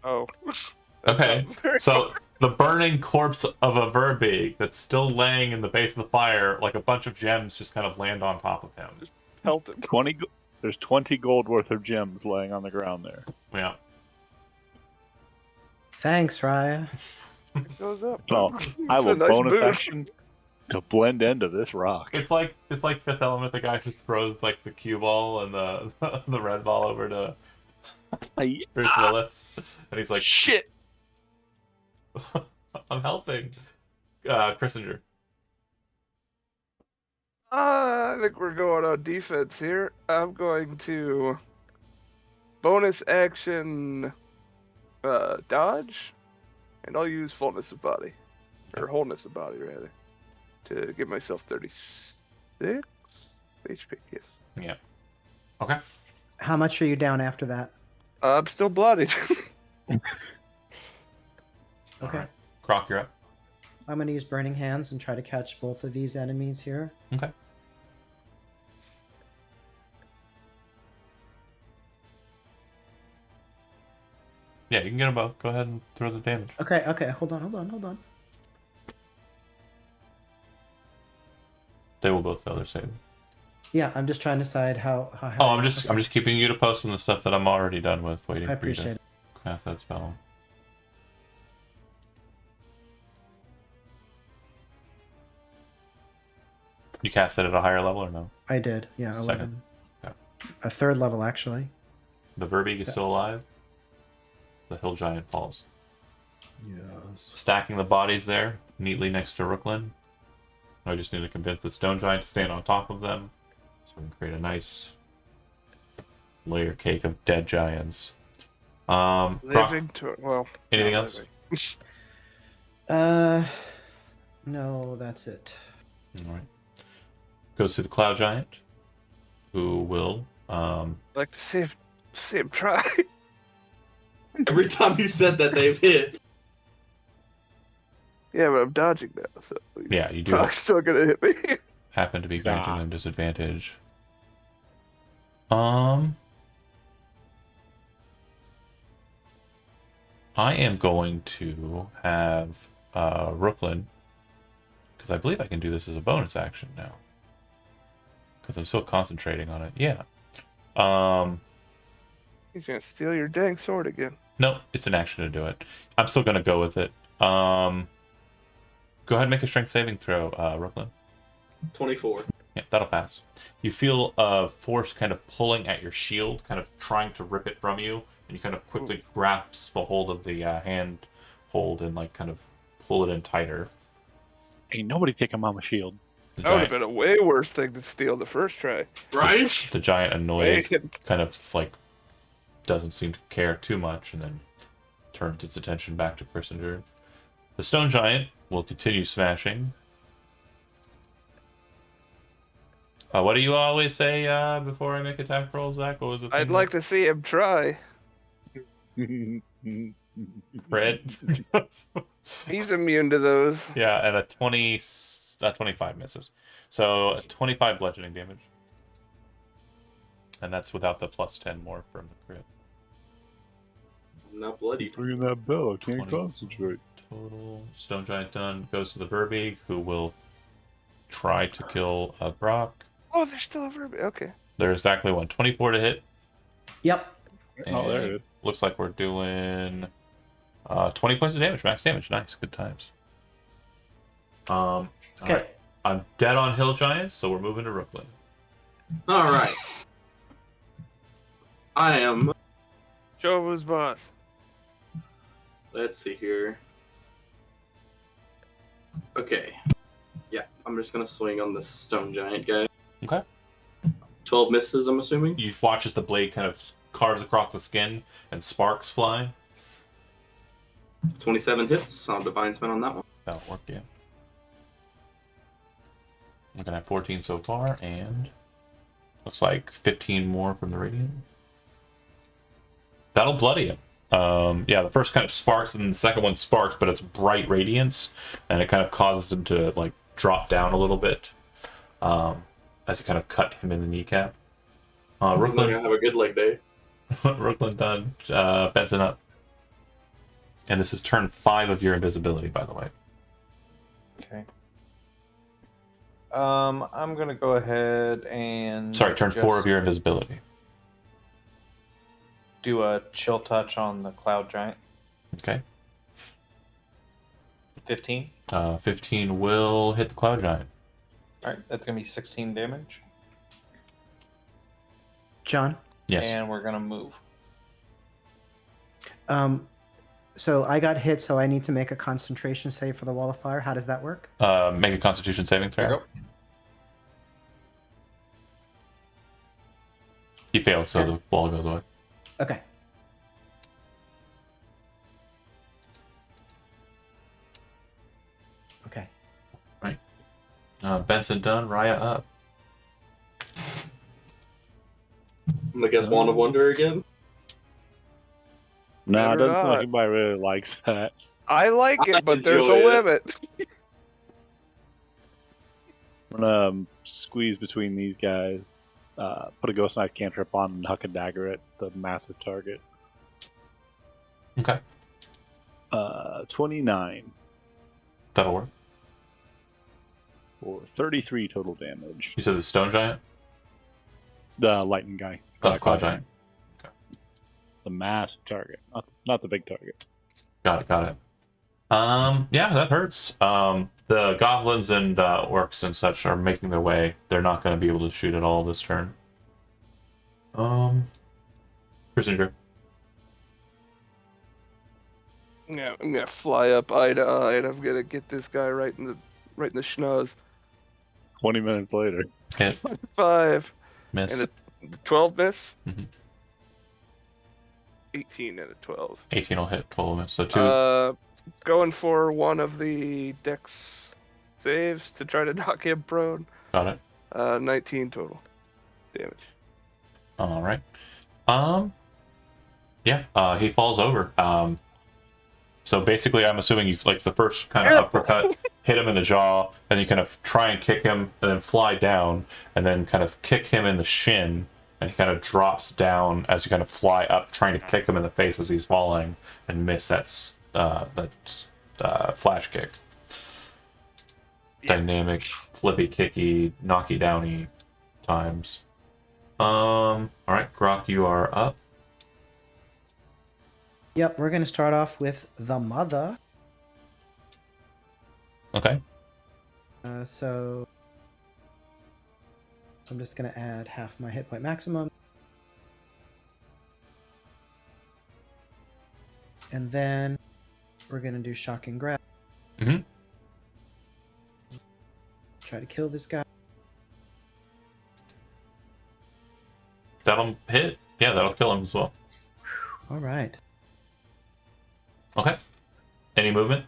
Oh. That's
Okay,
not very
so the burning corpse of a Verbeeg that's still laying in the base of the fire, like a bunch of gems, just kind of land on top of him.
Pelt him.
There's 20 gold worth of gems laying on the ground there.
Yeah.
Thanks, Raya.
It goes up.
So I
It's
will
a nice
bonus
boon.
action to blend into this rock.
It's like Fifth Element, the guy who throws like the cue ball and the the red ball over to Bruce Willis, and he's like,
Shit!
"I'm helping." Christinger.
I think we're going on defense here. I'm going to bonus action dodge, and I'll use fullness of body, or wholeness of body rather, to give myself 36 HP. Yes.
Yeah. Okay.
How much are you down after that?
I'm still bloodied.
Okay.
Alright. Croc, you're up.
I'm going to use Burning Hands and try to catch both of these enemies here.
Okay. Yeah, you can get them both. Go ahead and throw the damage.
Okay, hold on.
They will both fail their save.
Yeah, I'm just trying to decide how
Oh, I'm just keeping you to post on the stuff that I'm already done with, waiting
I
for you
appreciate
to
it.
cast that spell. You cast it at a higher level or no?
I did, yeah, 11.
Second. Yeah.
A third level, actually.
The Verbeeg is still alive. The Hill Giant falls.
Yes.
Stacking the bodies there, neatly next to Rooklyn. I just need to convince the Stone Giant to stand on top of them, so we can create a nice layer cake of dead giants. Croc,
Living to well.
anything
not
else?
living.
No, that's it.
All right. Goes to the Cloud Giant, who will.
I'd like to see him try.
Every time you said that, they've hit.
Yeah, but I'm dodging now, so
Yeah, you do
probably still gonna hit me.
happen to be granting them disadvantage. I am going to have Rooklyn, because I believe I can do this as a bonus action now. Because I'm still concentrating on it. Yeah.
He's gonna steal your dang sword again.
No, it's an action to do it. I'm still going to go with it. Go ahead and make a strength saving throw, Rooklyn.
24.
Yeah, that'll pass. You feel a force kind of pulling at your shield, kind of trying to rip it from you, and you kind of quickly grasp a hold of the hand hold and like kind of pull it in tighter.
Ain't nobody taking Mama Shield.
The
That would have
giant,
been a way worse thing to steal the first try.
Right?
the giant, annoyed,
Man.
kind of like doesn't seem to care too much, and then turns its attention back to Christinger. The stone giant will continue smashing. What do you always say before I make attack rolls, Zach? What was it?
I'd like to see him try.
Fred.
He's immune to those.
Yeah, and a 25 misses. So 25 bludgeoning damage. And that's without the plus 10 more from the crit.
I'm not bloody.
Ringing that bell, I can't
20.
concentrate.
Total. Stone Giant done. Goes to the Verbeeg, who will try to kill a Brock.
Oh, there's still a verb. Okay.
There's exactly one. 24 to hit.
Yep.
Oh, there it
And
is.
looks like we're doing 20 points of damage, max damage. Nice, good times.
Okay.
Alright. I'm dead on Hill Giants, so we're moving to Rooklyn.
Alright. I am.
Show who's boss.
Let's see here. Okay. Yeah, I'm just gonna swing on this stone giant guy.
Okay.
12 misses, I'm assuming.
You watch as the blade kind of carves across the skin and sparks fly.
27 hits. I'll divine spin on that one.
That'll work, yeah. Looking at 14 so far, and looks like 15 more from the radiant. That'll bloody him. Yeah, the first kind of sparks, and then the second one sparks, but it's bright radiance, and it kind of causes him to like drop down a little bit as you kind of cut him in the kneecap.
I'm not
Brooklyn,
gonna have a good leg day.
Brooklyn done. Benson up, and this is turn 5 of your invisibility, by the way.
Okay. I'm gonna go ahead and
Sorry, turn 4 of your invisibility.
do a chill touch on the cloud giant.
Okay.
15.
15 will hit the cloud giant.
All right, that's gonna be 16 damage,
John.
Yes.
and we're gonna move.
So I got hit, so I need to make a concentration save for the wall of fire. How does that work?
Make a Constitution saving
There
throw.
you go.
He fails, so the wall goes away.
Okay. Okay.
Benson done. Raya up.
I'm gonna guess Wand of Wonder again.
Nah, it
Better
doesn't seem like
not.
anybody really likes that.
I like
I
it, but there's a
enjoy it.
limit.
I'm gonna squeeze between these guys, put a ghost knife cantrip on, and huck a dagger at the massive target.
Okay.
29
That'll work.
for 33 total damage.
You said the stone giant?
The lightning guy.
Oh, cloud giant.
The massive target, not the big target.
Got it. Yeah, that hurts. The goblins and orcs and such are making their way. They're not going to be able to shoot at all this turn. Prisoner.
Yeah, I'm gonna fly up eye to eye, and I'm gonna get this guy right in the schnoz.
20 minutes later.
Hit.
5
Miss.
and a 12 miss.
Mhm.
18 and a 12.
18 will hit. 12 will miss. So 2.
Going for one of the dex saves to try to knock him prone.
Got it.
19 total damage.
All right. Yeah, he falls over. So basically, I'm assuming you like the first kind of uppercut, hit him in the jaw, and you kind of try and kick him, and then fly down, and then kind of kick him in the shin, and he kind of drops down as you kind of fly up, trying to kick him in the face as he's falling, and miss that flash kick.
Yeah.
Dynamic, flippy, kicky, knocky downy times. All right, Grok, you are up.
Yep, we're going to start off with the mother.
Okay.
So I'm just going to add half my hit point maximum. And then we're going to do shocking grab.
Mhm.
Try to kill this guy.
That'll hit. Yeah, that'll kill him as well.
All right.
Okay. Any movement?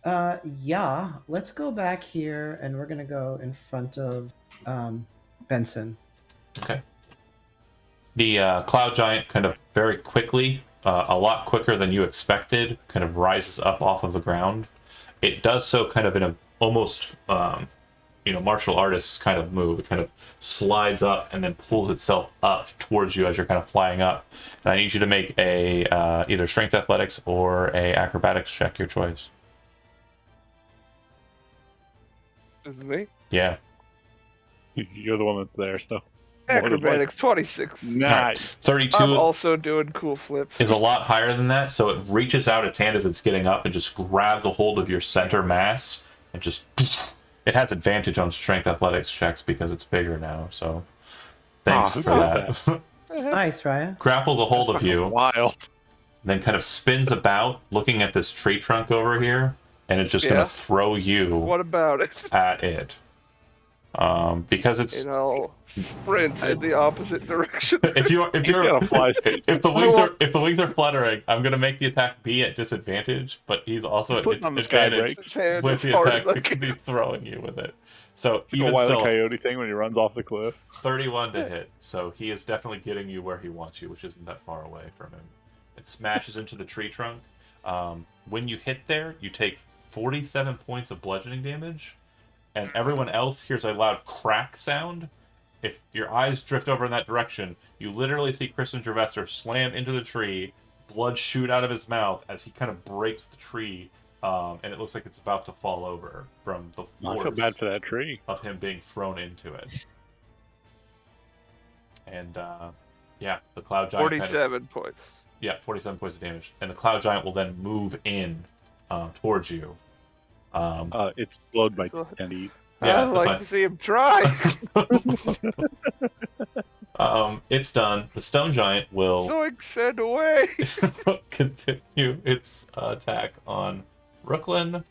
Yeah. Let's go back here, and we're going to go in front of Benson.
Okay. The cloud giant kind of very quickly, a lot quicker than you expected, kind of rises up off of the ground. It does so kind of in a almost, martial artist kind of move. It kind of slides up and then pulls itself up towards you as you're kind of flying up. And I need you to make a either strength athletics or a acrobatics check, your choice.
This is me.
Yeah.
You're the one that's there, so.
Acrobatics 26.
Nice.
32.
I'm also doing cool flips.
Is a lot higher than that, so it reaches out its hand as it's getting up and just grabs a hold of your center mass and just it has advantage on strength athletics checks because it's bigger now, so thanks
who
for
did
that.
Nice, Raya.
Grapples a hold of you,
Wild.
then kind of spins about looking at this tree trunk over here, and it's just
Yeah.
gonna throw you
What about it?
at it. Because it's
And I'll sprint in the opposite direction.
if you're
Gotta fly.
if the wings are fluttering, I'm gonna make the attack be at disadvantage, but he's also at
Putting on the sky
advantage
break.
His hand
with
as
the
hard
attack
as I
because
can.
he's throwing you with it. So
Like a
even
Wile E.
still,
Coyote thing when he runs off the cliff.
31 to hit. So he is definitely getting you where he wants you, which isn't that far away from him. It smashes into the tree trunk. When you hit there, you take 47 points of bludgeoning damage, and everyone else hears a loud crack sound. If your eyes drift over in that direction, you literally see Kristen Gervester slam into the tree, blood shoot out of his mouth as he kind of breaks the tree, and it looks like it's about to fall over from the
I feel
force
bad for that tree.
of him being thrown into it. And yeah, the Cloud Giant
47 points.
47 points of damage, and the Cloud Giant will then move in towards you.
It's slowed by 10 eat.
Yeah,
I'd
that's
like to see him try.
it's done. The Stone Giant will
Zoink, send away.
continue its attack on Brooklyn.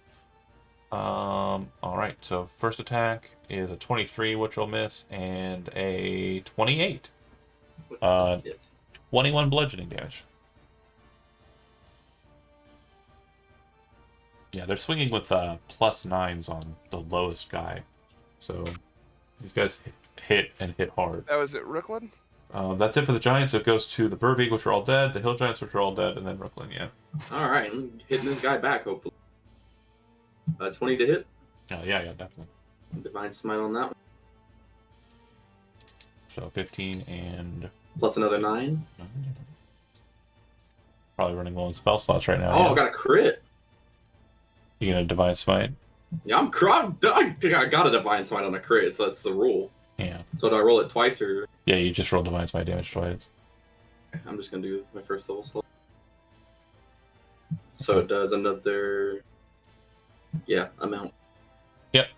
All right. So first attack is a 23, which will miss, and a 28. 21 bludgeoning damage. Yeah, they're swinging with +9s on the lowest guy, so these guys hit and hit hard.
That was it, Rooklyn?
That's it for the Giants. It goes to the Verbeeg, which are all dead, the Hill Giants, which are all dead, and then Brooklyn, yeah.
All right, I'm hitting this guy back, hopefully. 20 to hit.
Oh, yeah, definitely.
Divine Smite on that one.
So 15 and...
Plus another 9.
Probably running low on spell slots right now.
Oh,
yeah.
I got a crit.
You gonna Divine Smite?
Yeah, I got a Divine Smite on a crit, so that's the rule.
Yeah.
So do I roll it twice, or...?
Yeah, you just rolled Divine Smite damage twice.
I'm just going to do my first level slot. So it does another... Yeah, amount.
Yep.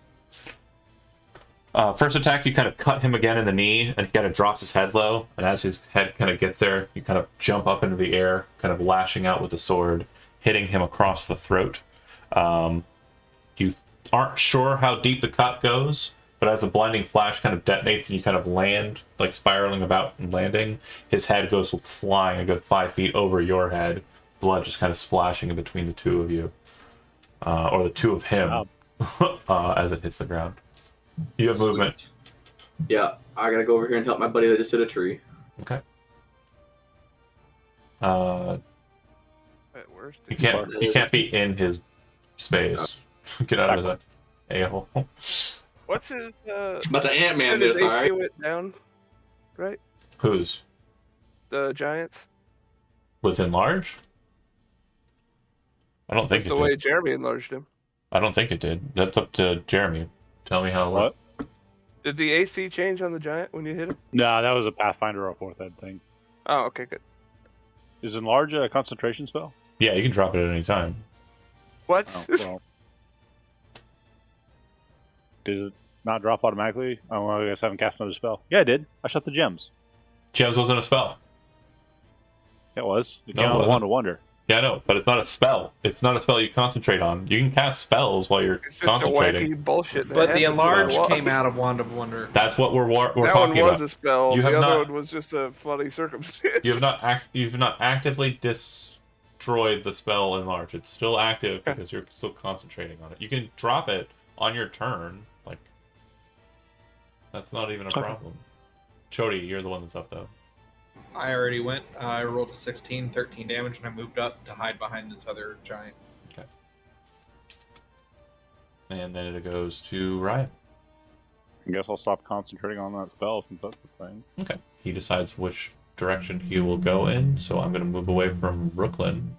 First attack, you kind of cut him again in the knee, and he kind of drops his head low, and as his head kind of gets there, you kind of jump up into the air, kind of lashing out with the sword, hitting him across the throat. You aren't sure how deep the cut goes, but as the blinding flash kind of detonates and you kind of land, like spiraling about and landing, his head goes flying a good 5 feet over your head, blood just kind of splashing in between the two of you. Or the two of him, as it hits the ground. You have movement.
Yeah, I gotta go over here and help my buddy that just hit a tree.
Okay.
Wait, where's
You
the-
can't be in his space. Get out of his a-hole.
What's his...
But the Ant-Man
his
is,
AC
alright?
went down, right?
Whose?
The Giants?
Within large? I don't think
That's
it
the way
did.
Jeremy enlarged him.
I don't think it did. That's up to Jeremy. Tell me how it
What?
went.
Did the AC change on the Giant when you hit him?
No, that was a Pathfinder or 4th ed thing.
Oh, okay, good.
Is Enlarge a concentration spell?
Yeah, you can drop it at any time.
What?
Oh, well. Did it not drop automatically? Oh, well, I guess I haven't cast another spell. Yeah, I did. I shot the gems.
Gems wasn't a spell.
It was. It
No,
came
it
out of
wasn't.
Wand of Wonder.
Yeah, I know, but it's not a spell. It's not a spell you concentrate on. You can cast spells while you're
It's just a
concentrating.
wacky bullshit. that
But the
happened.
enlarge
Well,
came out of Wand of Wonder.
That's what we're
that one
talking
was
about.
a spell.
You
The
have
other
not-
one was just a funny circumstance.
You've not actively destroyed the spell enlarge. It's still active because you're still concentrating on it. You can drop it on your turn. Like that's not even a
Okay.
problem. Chody, you're the one that's up though.
I already went. I rolled a 16, 13 damage, and I moved up to hide behind this other giant.
And then it goes to Ryan.
I guess I'll stop concentrating on that spell since that's the thing.
Okay. He decides which direction he will go in, so I'm going to move away from Brooklyn.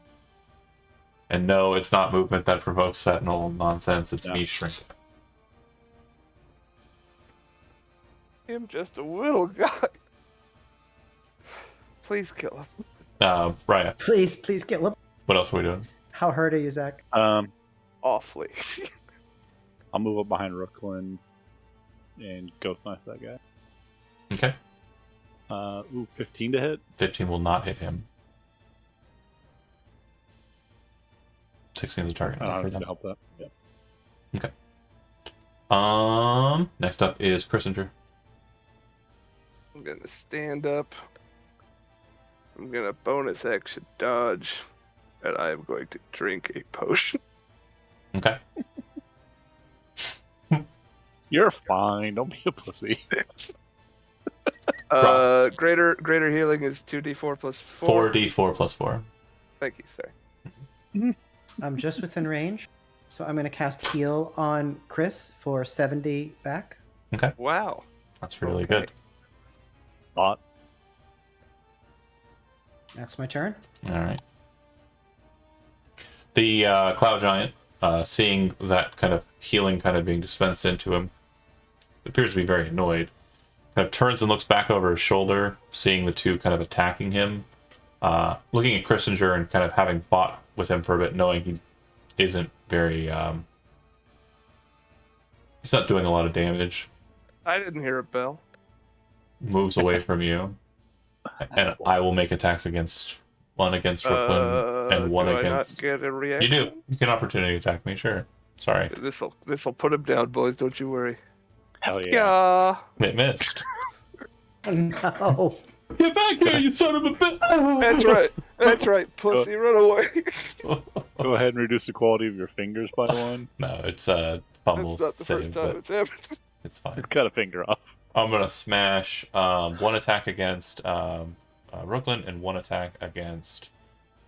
And no, it's not movement that provokes Sentinel nonsense, it's
Yeah.
me shrinking.
Him just a little guy. Please kill him.
Ryan,
Please kill him.
what else are we doing?
How hurt are you, Zach?
Awfully.
I'll move up behind Rooklyn and ghost knife that guy.
Okay.
15 to hit.
15 will not hit him. 16 is the target
I don't
for
have
them.
to help that. Yeah.
Next up is Christinger.
I'm gonna stand up. I'm gonna bonus action dodge. And I am going to drink a potion.
Okay.
You're fine. Don't be a pussy.
Greater healing is 2d4 plus 4.
4d4 plus 4.
thank you, sorry.
I'm just within range, so I'm going to cast heal on Chris for 70 back.
Wow.
That's really
Okay.
good.
Thought.
That's my turn.
All right. The Cloud Giant, seeing that kind of healing kind of being dispensed into him, appears to be very annoyed. Kind of turns and looks back over his shoulder, seeing the two kind of attacking him. Looking at Christinger and kind of having fought with him for a bit, knowing he isn't very... he's not doing a lot of damage.
I didn't hear a bell.
Moves away from you. And I will make attacks against one against Brooklyn and one
do
against...
I not get a reaction?
You do. You can opportunity attack me, sure. Sorry.
This'll put him down, boys. Don't you worry.
Hell yeah.
Yeah.
It missed.
No.
Get back here, you son of a bitch!
That's right. That's right. Pussy, run away.
Go ahead and reduce the quality of your fingers by one.
No, it's
That's
fumble
not the
save,
first time
but
it's happened.
it's fine.
Cut a finger off.
I'm gonna smash one attack against Brooklyn and one attack against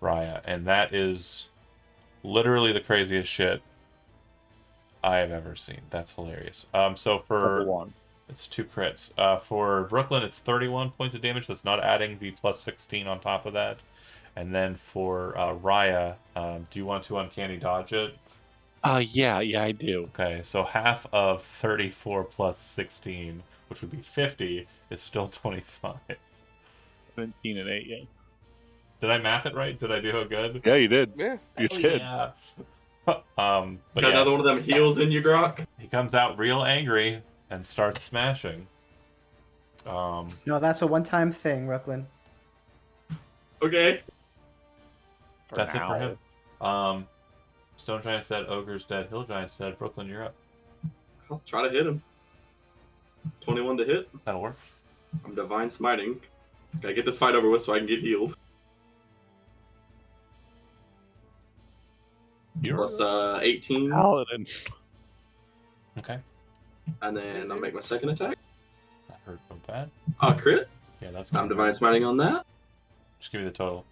Raya, and that is literally the craziest shit I have ever seen. That's hilarious. So for
Level 1.
it's 2 crits. For Brooklyn, it's 31 points of damage. That's not adding the plus 16 on top of that. And then for Raya, do you want to uncanny dodge it?
Yeah, I do.
Okay, so half of 34 plus 16, which would be 50, is still 25.
17 and 8, yeah.
Did I math it right? Did I do it good?
Yeah, you did.
Yeah.
You
Hell
did.
yeah. But
Got
yeah,
another one of them heals in you, Grok?
he comes out real angry and starts smashing.
No, that's a one-time thing, Brooklyn.
Okay.
That's it for
now.
him. Stone Giant said, Ogre's dead. Hill Giant said, Brooklyn, you're up.
I'll try to hit him. 21 to hit.
That'll work.
I'm Divine Smiting. Gotta get this fight over with so I can get healed.
You're
Plus 18.
Paladin.
Okay.
And then I'll make my second attack.
That hurt so bad.
Crit.
Yeah, that's
I'm
good.
Divine Smiting on that.
Just give me the total.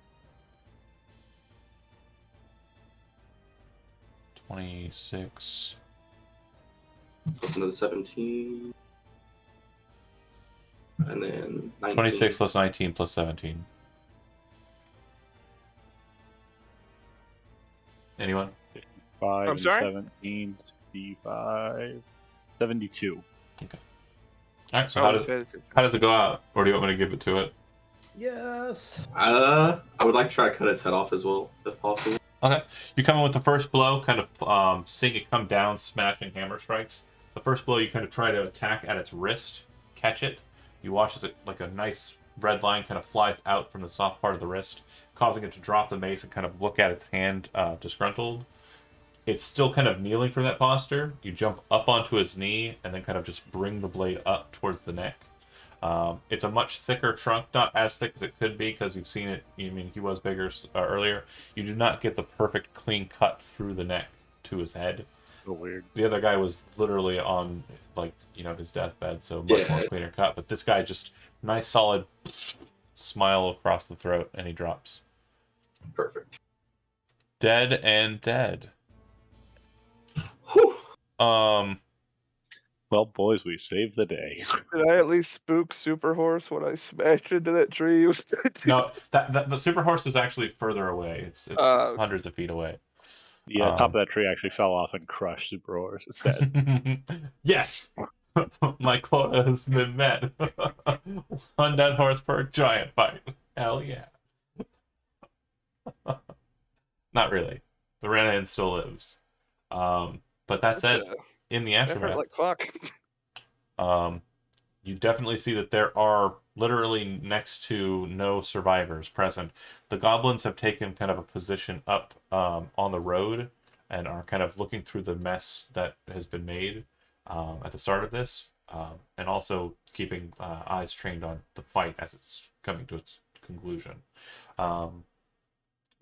26.
Plus another 17. And then 19.
26 plus 19 plus 17. Anyone?
5
I'm sorry?
17, 65, 72.
Alright, so
I
how
was
does,
paying attention.
how does it go out? Or do you want me to give it to it?
Yes.
I would like to try to cut its head off as well, if possible.
Okay. You come in with the first blow, kind of seeing it come down, smashing hammer strikes. The first blow, you kind of try to attack at its wrist, catch it. You watch as it, like a nice red line kind of flies out from the soft part of the wrist, causing it to drop the mace and kind of look at its hand disgruntled. It's still kind of kneeling for that posture. You jump up onto his knee and then kind of just bring the blade up towards the neck. It's a much thicker trunk, not as thick as it could be because you've seen it. I mean, he was bigger earlier. You do not get the perfect clean cut through the neck to his head.
So weird.
The other guy was literally on, like, you know, his deathbed, so much more cleaner cut. But this guy just nice solid smile across the throat, and he drops.
Perfect.
Dead and dead.
Whew.
Well, boys, we saved the day.
Did I at least spook Super Horse when I smashed into that tree? He was
No, that the super horse is actually further away. It's hundreds of feet away.
Yeah, top of that tree actually fell off and crushed Super Horse instead.
Yes, my quota has been met. One dead horse per giant fight. Hell yeah. Not really. The Renan still lives. But that said, in the
That hurt
aftermath,
like fuck.
you definitely see that there are literally next to no survivors present. The goblins have taken kind of a position up on the road and are kind of looking through the mess that has been made at the start of this, and also keeping eyes trained on the fight as it's coming to its conclusion.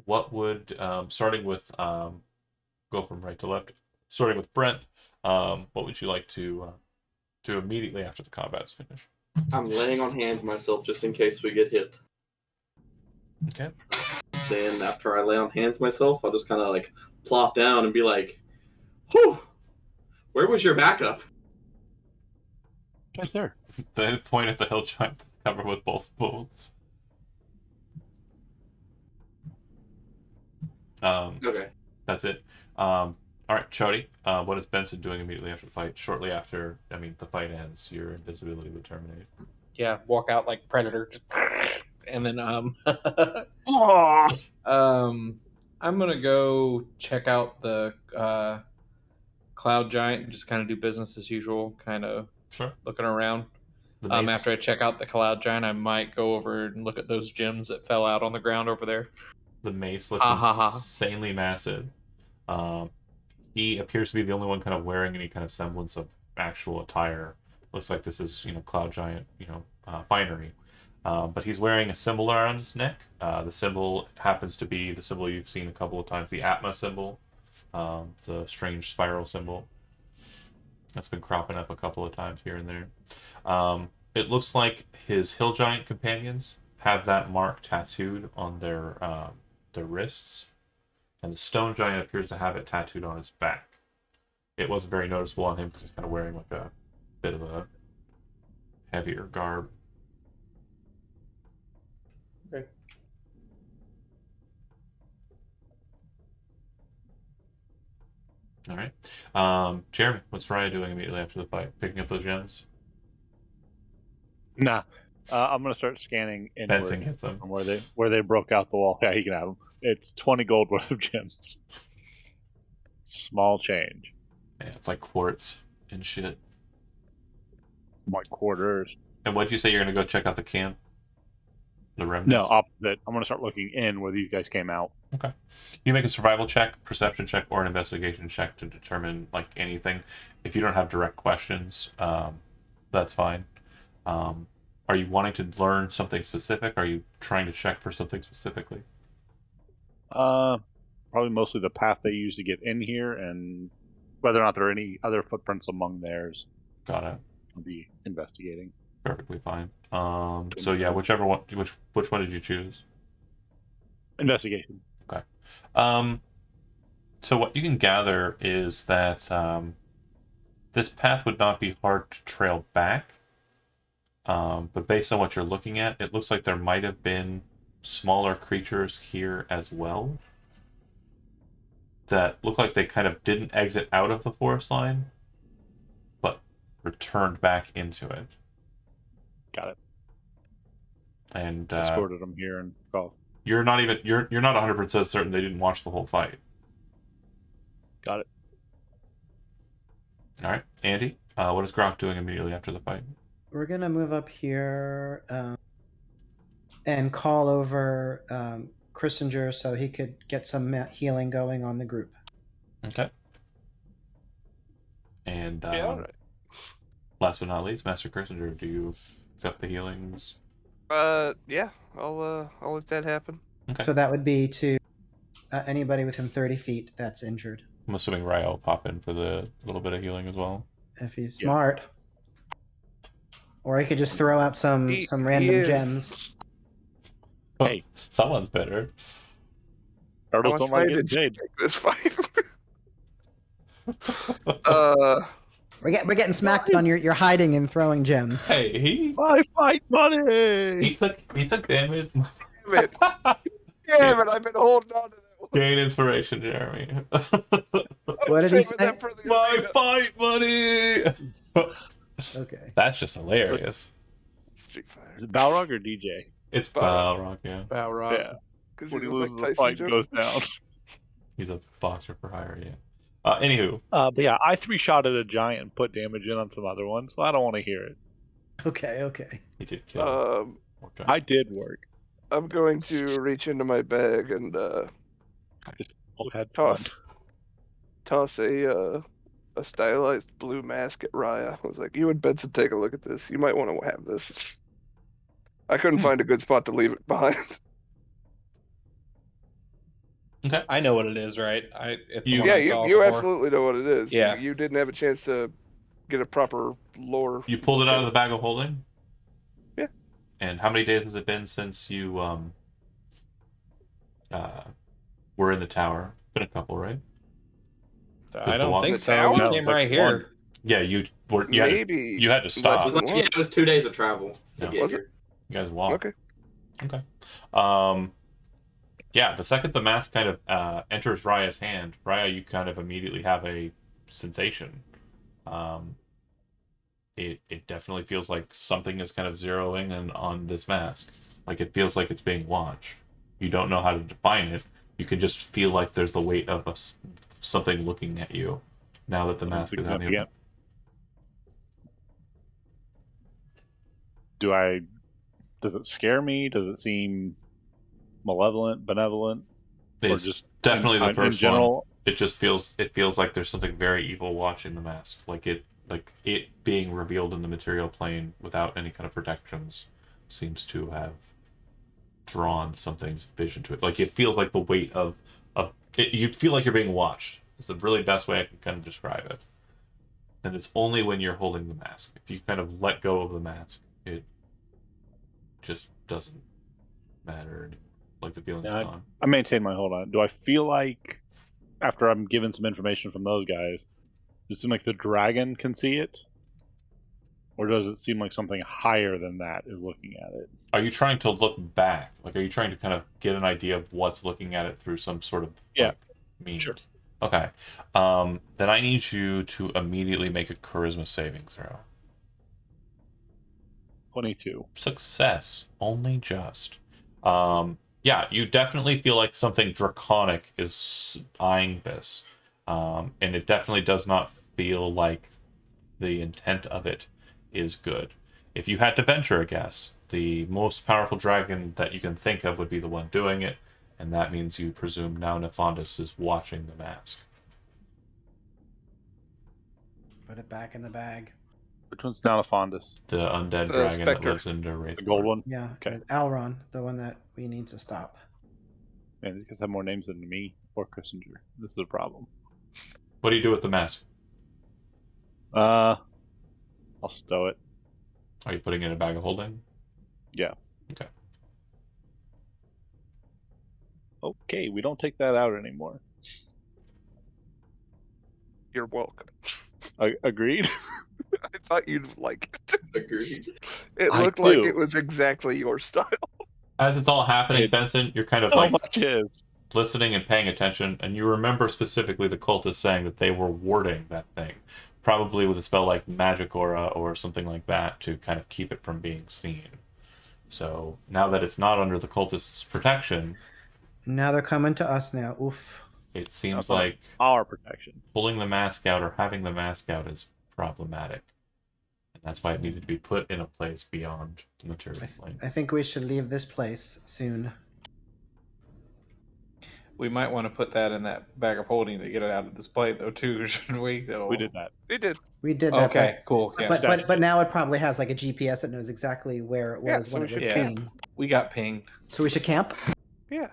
What would, starting with, go from right to left, starting with Brent, what would you like to do immediately after the combat's finished?
I'm laying on hands myself just in case we get hit.
Okay.
then after I lay on hands myself, I'll just kind of like plop down and be like, "Whew, where was your backup?"
Right there.
They point at the hill giant covered with both bolts.
Okay.
That's it. All right, Chody. What is Benson doing immediately after the fight? Shortly after, the fight ends, your invisibility would terminate.
Yeah, walk out like Predator, just, and then
Oh,
I'm gonna go check out the cloud giant and just kind of do business as usual, kind of
Sure.
looking around.
The mace,
After I check out the cloud giant, I might go over and look at those gems that fell out on the ground over there.
the mace looks
Ha, ha, ha.
insanely massive. He appears to be the only one kind of wearing any kind of semblance of actual attire. Looks like this is, Cloud Giant, finery. But he's wearing a symbol around his neck. The symbol happens to be the symbol you've seen a couple of times, the Atma symbol, the strange spiral symbol. That's been cropping up a couple of times here and there. It looks like his hill giant companions have that mark tattooed on their wrists, and the stone giant appears to have it tattooed on his back. It wasn't very noticeable on him because he's kind of wearing like a bit of a heavier garb.
Okay.
All right. Jeremy, what's Raya doing immediately after the fight? Picking up those gems?
nah. I'm gonna start scanning
Benson
inward
gets them.
from where they broke out the wall. Yeah, he can have them. It's 20 gold worth of gems. Small change.
Yeah, it's like quartz and shit.
Like quarters.
And what'd you say you're going to go check out the camp? The remnants?
No, opposite. I'm gonna start looking in where these guys came out.
Okay. You make a survival check, perception check, or an investigation check to determine like anything. If you don't have direct questions, that's fine. Are you wanting to learn something specific? Are you trying to check for something specifically?
Probably mostly the path they used to get in here, and whether or not there are any other footprints among theirs.
Got it.
I'll be investigating.
Perfectly fine. So yeah, whichever one. Which one did you choose?
Investigation.
Okay. So what you can gather is that this path would not be hard to trail back. But based on what you're looking at, it looks like there might have been smaller creatures here as well that look like they kind of didn't exit out of the forest line, but returned back into it.
Got it.
And
Escorted them here and golf.
you're not 100% certain they didn't watch the whole fight.
Got it.
All right, Andy, what is Grok doing immediately after the fight?
We're gonna move up here and call over Christinger so he could get some healing going on the group.
Okay. And
Yeah, all right.
last but not least, Master Kirsinger, do you accept the healings?
Yeah, I'll let that happen.
Okay.
So that would be to anybody within 30 feet that's injured.
I'm assuming Raya will pop in for the little bit of healing as well.
If he's
Yeah.
smart. Or he could just throw out some
He
random
is-
gems.
Hey.
Someone's better.
How
Turtles
much
don't like
money
getting
did you
paid.
take this fight?
We're getting smacked on your hiding and throwing gems.
Hey, he
My fight money!
took damage.
Damn it. Damn it, I've been holding on to that one.
Gain inspiration, Jeremy.
What did he
Saving
say?
that for the
My
arena.
fight money.
Okay.
That's just hilarious.
Street Fighter.
Is it Balrog or DJ?
It's
Balrog.
Balrog, yeah.
Balrog.
Yeah.
Because
When
he
he
looks
loses
like
the
Tyson
fight
Jones.
goes down.
He's a boxer for hire, yeah. Anywho,
But yeah, I 3-shot at a giant and put damage in on some other ones, so I don't want to hear it.
Okay.
he did kill. Orc Giant.
I did work.
I'm going to reach into my bag and
I just had fun.
toss a stylized blue mask at Raya. I was like, "You and Benson, take a look at this. You might want to have this." I couldn't find a good spot to leave it behind.
Okay.
I know what it is, right? It's the
You-
one
Yeah,
I saw
you
before.
absolutely know what it is.
Yeah.
You didn't have a chance to get a proper lore.
You pulled it out of the bag of holding?
Yeah.
And how many days has it been since you were in the tower. Been a couple, right?
I
the
don't
one-
think
The
so.
tower?
We
No,
came
it's like
right
one.
here.
Yeah, you had
Maybe
you had to
less
It
stop.
was
than
like, yeah,
one.
it was 2 days of travel to
No.
get
Was it?
here.
You guys walk.
Okay.
Okay. Yeah, the second the mask kind of enters Raya's hand, Raya, you kind of immediately have a sensation. It definitely feels like something is kind of zeroing in on this mask. Like it feels like it's being watched. You don't know how to define it. You can just feel like there's the weight of something looking at you now that the mask is on you.
Significant. Does it scare me? Does it seem malevolent, benevolent, or
It's
just
definitely the
in
first one.
general?
It feels like there's something very evil watching the mask. Like it being revealed in the material plane without any kind of protections seems to have drawn something's vision to it. Like it feels like the weight of it, you feel like you're being watched. It's the really best way I can kind of describe it. And it's only when you're holding the mask. If you kind of let go of the mask, it just doesn't matter anymore. Like the feeling's
Yeah,
gone.
I maintain my hold on it. Do I feel like, after I'm given some information from those guys, does it seem like the dragon can see it? Or does it seem like something higher than that is looking at it?
Are you trying to look back? Like, are you trying to kind of get an idea of what's looking at it through some sort of like, means?
Sure.
Okay. Then I need you to immediately make a charisma saving throw.
22.
Success, only just. Yeah, you definitely feel like something draconic is eyeing this, and it definitely does not feel like the intent of it is good. If you had to venture a guess, the most powerful dragon that you can think of would be the one doing it, and that means you presume now Nefondus is watching the mask.
Put it back in the bag.
Which one's Nalafondus?
The undead
The
dragon
specter.
that lives in the Wraith.
The gold one?
Yeah,
Okay.
Alron, the one that we need to stop.
Man, these guys have more names than me or Kissinger. This is a problem.
What do you do with the mask?
I'll stow it.
Are you putting it in a bag of holding?
Yeah.
Okay.
Okay, we don't take that out anymore.
You're welcome.
Agreed?
I thought you'd like it.
Agreed.
It
I
looked like
do.
it was exactly your style.
As it's all happening,
It
Benson, you're kind of
So
like
much is.
listening and paying attention, and you remember specifically the cultists saying that they were warding that thing, probably with a spell like Magic Aura or something like that to kind of keep it from being seen. So now that it's not under the cultists' protection,
Now they're coming to us now. Oof.
it seems
That's not
like
our protection.
pulling the mask out or having the mask out is problematic. And that's why it needed to be put in a place beyond the material plane.
I think we should leave this place soon.
We might want to put that in that bag of holding to get it out of this plane, though, too, shouldn't we?
We did that.
They did.
We did that.
Okay, cool. Yeah.
But now it probably has like a GPS that knows exactly where it
Yeah,
was
so
when
we
it was
should
camp.
seen.
We got pinged.
So we should camp?
Yeah.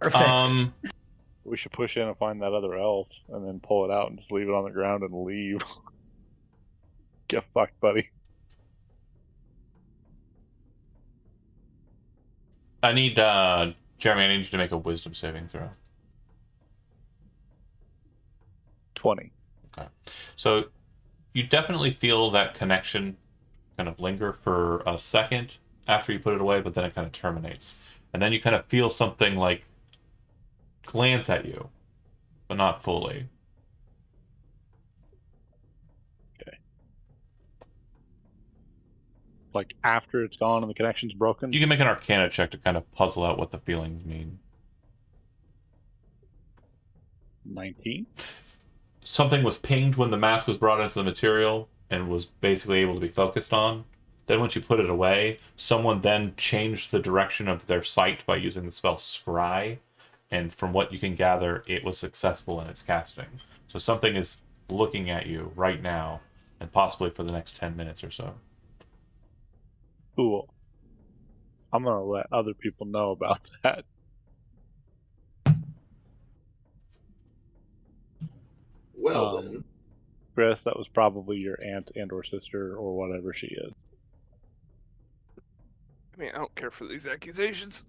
Perfect.
We should push in and find that other elf and then pull it out and just leave it on the ground and leave. Get fucked, buddy.
I need, Jeremy, I need you to make a wisdom saving throw.
20.
Okay. So you definitely feel that connection kind of linger for a second after you put it away, but then it kind of terminates. And then you kind of feel something like glance at you, but not fully.
Like after it's gone and the connection's broken?
You can make an Arcana check to kind of puzzle out what the feelings mean.
19?
Something was pinged when the mask was brought into the material and was basically able to be focused on. Then once you put it away, someone then changed the direction of their sight by using the spell Scry, and from what you can gather, it was successful in its casting. So something is looking at you right now, and possibly for the next 10 minutes or so.
Cool. I'm gonna let other people know about that.
Well then.
Chris, that was probably your aunt and or sister or whatever she is.
I mean, I don't care for these accusations.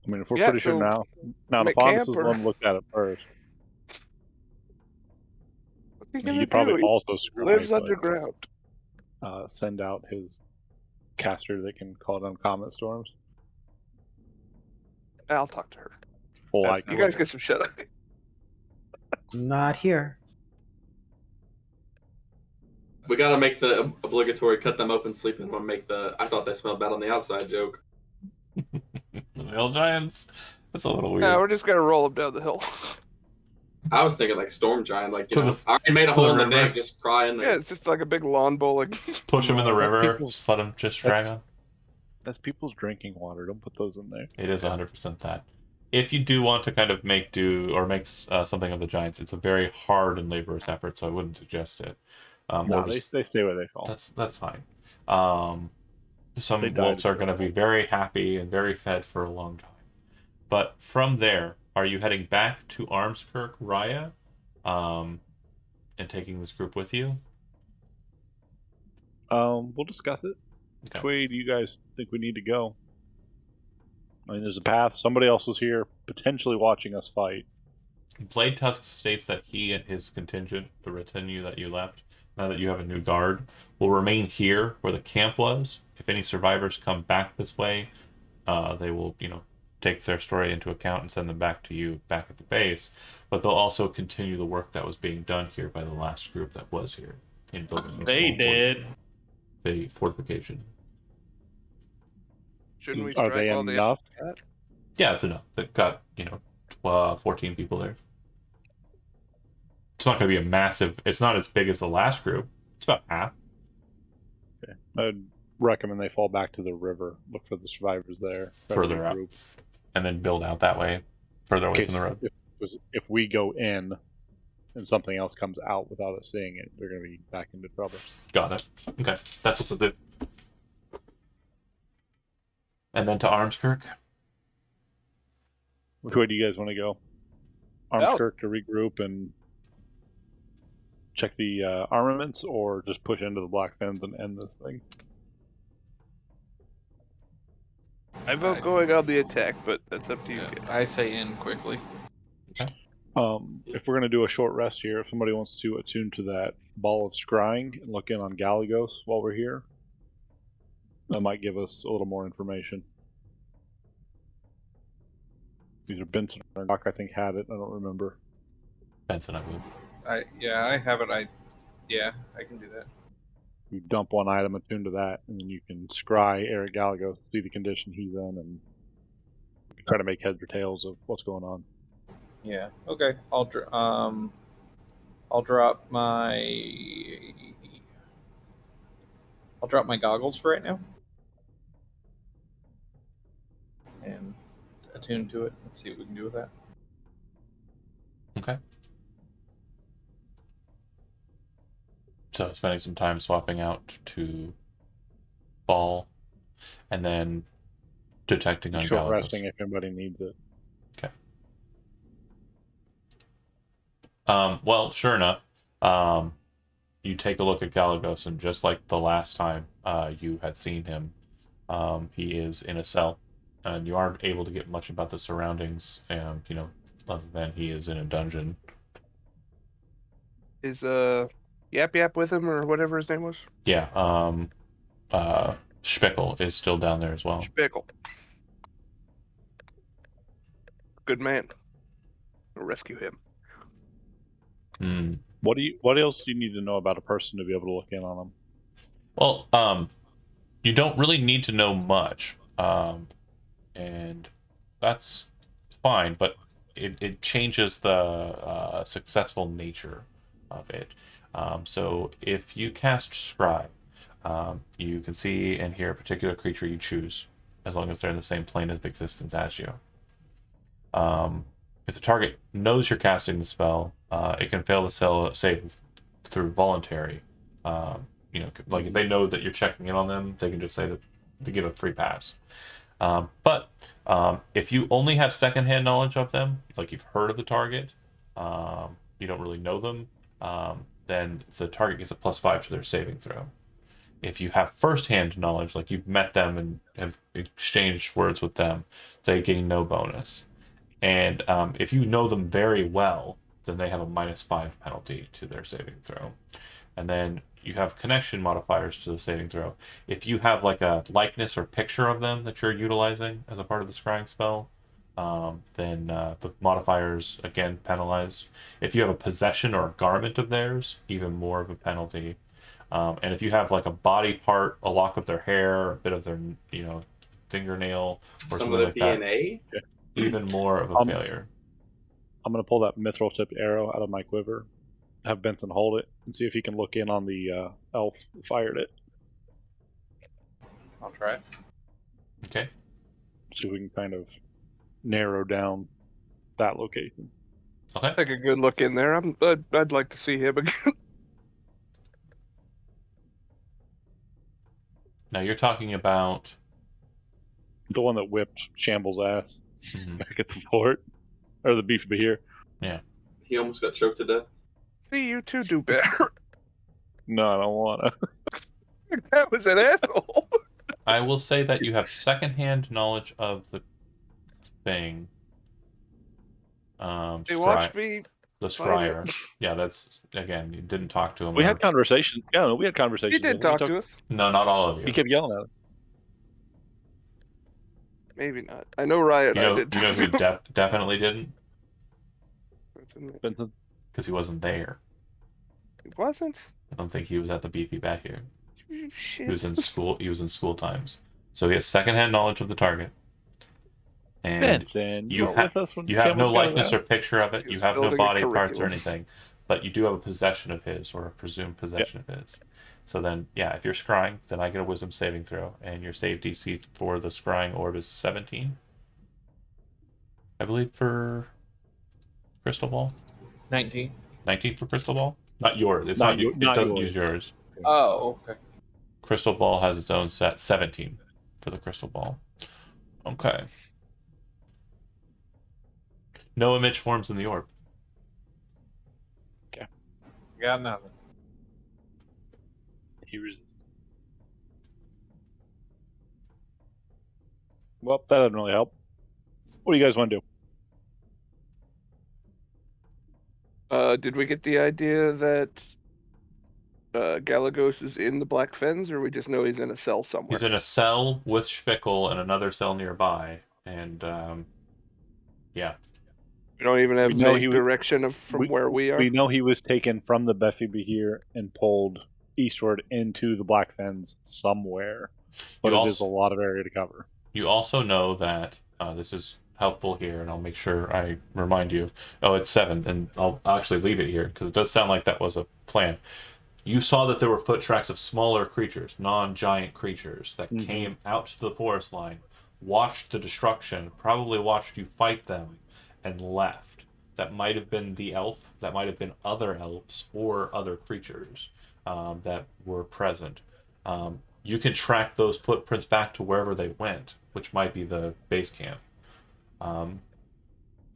I mean, if we're
Yeah,
pretty sure
so
now the
make
Fonz
camp
is the
or
one who looked at it first.
what's he
I mean,
gonna
he probably
do?
also
He
screw
lives
me, but
underground.
send out his caster that can call down comet storms.
I'll talk to her.
Full
That's
IQ.
You guys get some shut eye.
Not here.
We gotta make the obligatory cut them open, sleep in one, make the I thought they smelled bad on the outside joke.
The hill giants. That's a little weird.
Yeah, we're just gonna roll them down the hill.
I was thinking like storm giant, like, you
To
know,
the-
I already made a
to
hole
the
in the
river.
neck, just crying.
Yeah, it's just like a big lawn bowling.
Push them in the
No, that's
river.
people's-
Just let them just drag on.
That's people's drinking water. Don't put those in there.
It is 100% that. If you do want to kind of make do or make something of the giants, it's a very hard and laborious effort, so I wouldn't suggest it.
No,
Or just-
they stay where they fall.
that's fine. Some
They died
wolves
in
are going to be very happy and very fed for a long time. But from there, are you heading back to Armskirk, Raya, and taking this group with you?
We'll discuss it.
Okay.
Which way do you guys think we need to go? I mean, there's a path. Somebody else was here, potentially watching us fight.
Blade Tusk states that he and his contingent, the retinue that you left, now that you have a new guard, will remain here where the camp was. If any survivors come back this way, they will, take their story into account and send them back to you back at the base. But they'll also continue the work that was being done here by the last group that was here in building the fortification.
Shouldn't we
Are
strike
they
while they
enough?
Yeah, it's enough. They've got 14 people there. It's not going to be a massive. It's not as big as the last group. It's about half.
Okay. I'd recommend they fall back to the river. Look for the survivors there.
Further out.
Group.
And then build out that way, further away from the road.
If we go in and something else comes out without us seeing it, they're going to be back into trouble.
Got it. Okay, that's what we'll do. And then to Armskirk.
Which way do you guys want to go? Armskirk to regroup and check the armaments, or just push into the Black Fens and end this thing?
I vote going on the attack, but that's up to you.
Yeah, I say in quickly.
If we're going to do a short rest here, if somebody wants to attune to that ball of scrying and look in on Galagos while we're here, that might give us a little more information. Either Benson or Doc, I think, had it. I don't remember.
Benson, I believe.
I have it. I can do that.
You dump one item attuned to that, and then you can scry Eric Galagos, see the condition he's in, and try to make heads or tails of what's going on.
Yeah. Okay. I'll drop my goggles for right now, and attune to it. Let's see what we can do with that.
Okay. So spending some time swapping out to ball, and then detecting on
Short
Galagos.
resting if anybody needs it.
Okay. Well, sure enough, you take a look at Galagos, and just like the last time you had seen him, he is in a cell, and you aren't able to get much about the surroundings, and other than he is in a dungeon.
Is Yap Yap with him or whatever his name was?
Yeah. Spickle is still down there as well.
Spickle. Good man. We'll rescue him.
Hmm.
What else do you need to know about a person to be able to look in on them?
Well, you don't really need to know much, and that's fine, but it changes the successful nature of it. So if you cast Scry, you can see and hear a particular creature you choose, as long as they're in the same plane of existence as you. If the target knows you're casting the spell, it can fail the save through voluntary. Like if they know that you're checking in on them, they can just say that they give a free pass. But if you only have secondhand knowledge of them, like you've heard of the target, you don't really know them, then the target gets a +5 to their saving throw. If you have first-hand knowledge, like you've met them and have exchanged words with them, they gain no bonus. And if you know them very well, then they have a -5 penalty to their saving throw. And then you have connection modifiers to the saving throw. If you have like a likeness or picture of them that you're utilizing as a part of the scrying spell, then the modifiers again penalize. If you have a possession or a garment of theirs, even more of a penalty. And if you have like a body part, a lock of their hair, a bit of their fingernail, or
Some
something
of the
like that,
DNA.
even more of a failure.
I'm going to pull that mithril tipped arrow out of my quiver, have Benson hold it, and see if he can look in on the elf who fired it.
I'll try it.
Okay.
See if we can kind of narrow down that location.
Okay.
Take a good look in there. I'd like to see him again.
Now you're talking about
The one that whipped Shamble's ass
mhm,
back at the fort. Or the beef here.
He almost got choked to death.
See, you two do better.
No, I don't want to.
That was an asshole.
I will say that you have secondhand knowledge of the thing.
They watched me.
the
fight it.
scryer. Yeah, that's again. You didn't talk to him.
We
or-
had conversations. Yeah, no, we had conversations.
He did talk to us.
No, not all of you.
He kept yelling at us.
Maybe not. I know Riot.
You know,
I did.
you know who definitely didn't,
Benson.
because he wasn't there.
It wasn't.
I don't think he was at the BP back here.
Shit.
He was in school. He was in school times, so he has secondhand knowledge of the target. And
Benson,
you
weren't
ha-
with us when
you have no
Campbell got
likeness
it
or picture of it.
He
You
was
have no
building a
body parts or
curriculum.
anything, but you do have a possession of his or a presumed possession of his. So then, yeah, if you're scrying, then I get a wisdom saving throw, and your save DC for the scrying orb is 17. I believe for Crystal Ball.
19.
19 for Crystal Ball. Not yours. It's
Not
not.
your-
It
not
doesn't
yours.
use yours.
Oh, okay.
Crystal Ball has its own set. 17 for the Crystal Ball. Okay. No image forms in the orb.
Got nothing.
He resists. Well, that doesn't really help. What do you guys want to do?
Did we get the idea that Galagos is in the Black Fens, or we just know he's in a cell somewhere?
He's in a cell with Spickle and another cell nearby, and yeah.
We don't even have
We know
vague
he was-
direction from where we are.
We know he was taken from the Beffy here and pulled eastward into the Black Fens somewhere. But
You
it
also-
is a lot of area to cover.
You also know that this is helpful here, and I'll make sure I remind you. Oh, it's 7, and I'll actually leave it here because it does sound like that was a plan. You saw that there were foot tracks of smaller creatures, non-giant creatures that
Mhm.
came out to the forest line, watched the destruction, probably watched you fight them, and left. That might have been the elf, that might have been other elves or other creatures that were present. You can track those footprints back to wherever they went, which might be the base camp.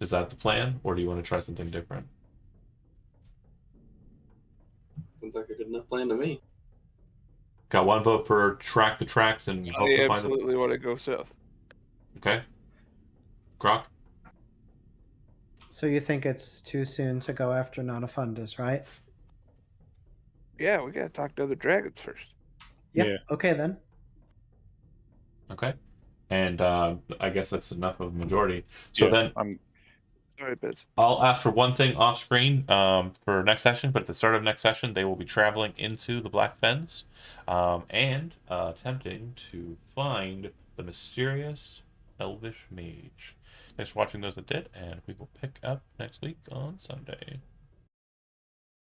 Is that the plan, or do you want to try something different?
Sounds like a good enough plan to me.
Got one vote for track the tracks and hope
I
to find them.
absolutely want to go south.
Okay. Grok?
So you think it's too soon to go after Nonafundus, right?
Yeah, we gotta talk to other dragons first.
Yeah.
Yeah.
Okay then.
Okay. And I guess that's enough of a majority. So
Yeah,
then
I'm
Sorry, Biz.
I'll ask for one thing off screen for next session, but at the start of next session, they will be traveling into the Black Fens and attempting to find the mysterious elvish mage. Thanks for watching those that did, and we will pick up next week on Sunday.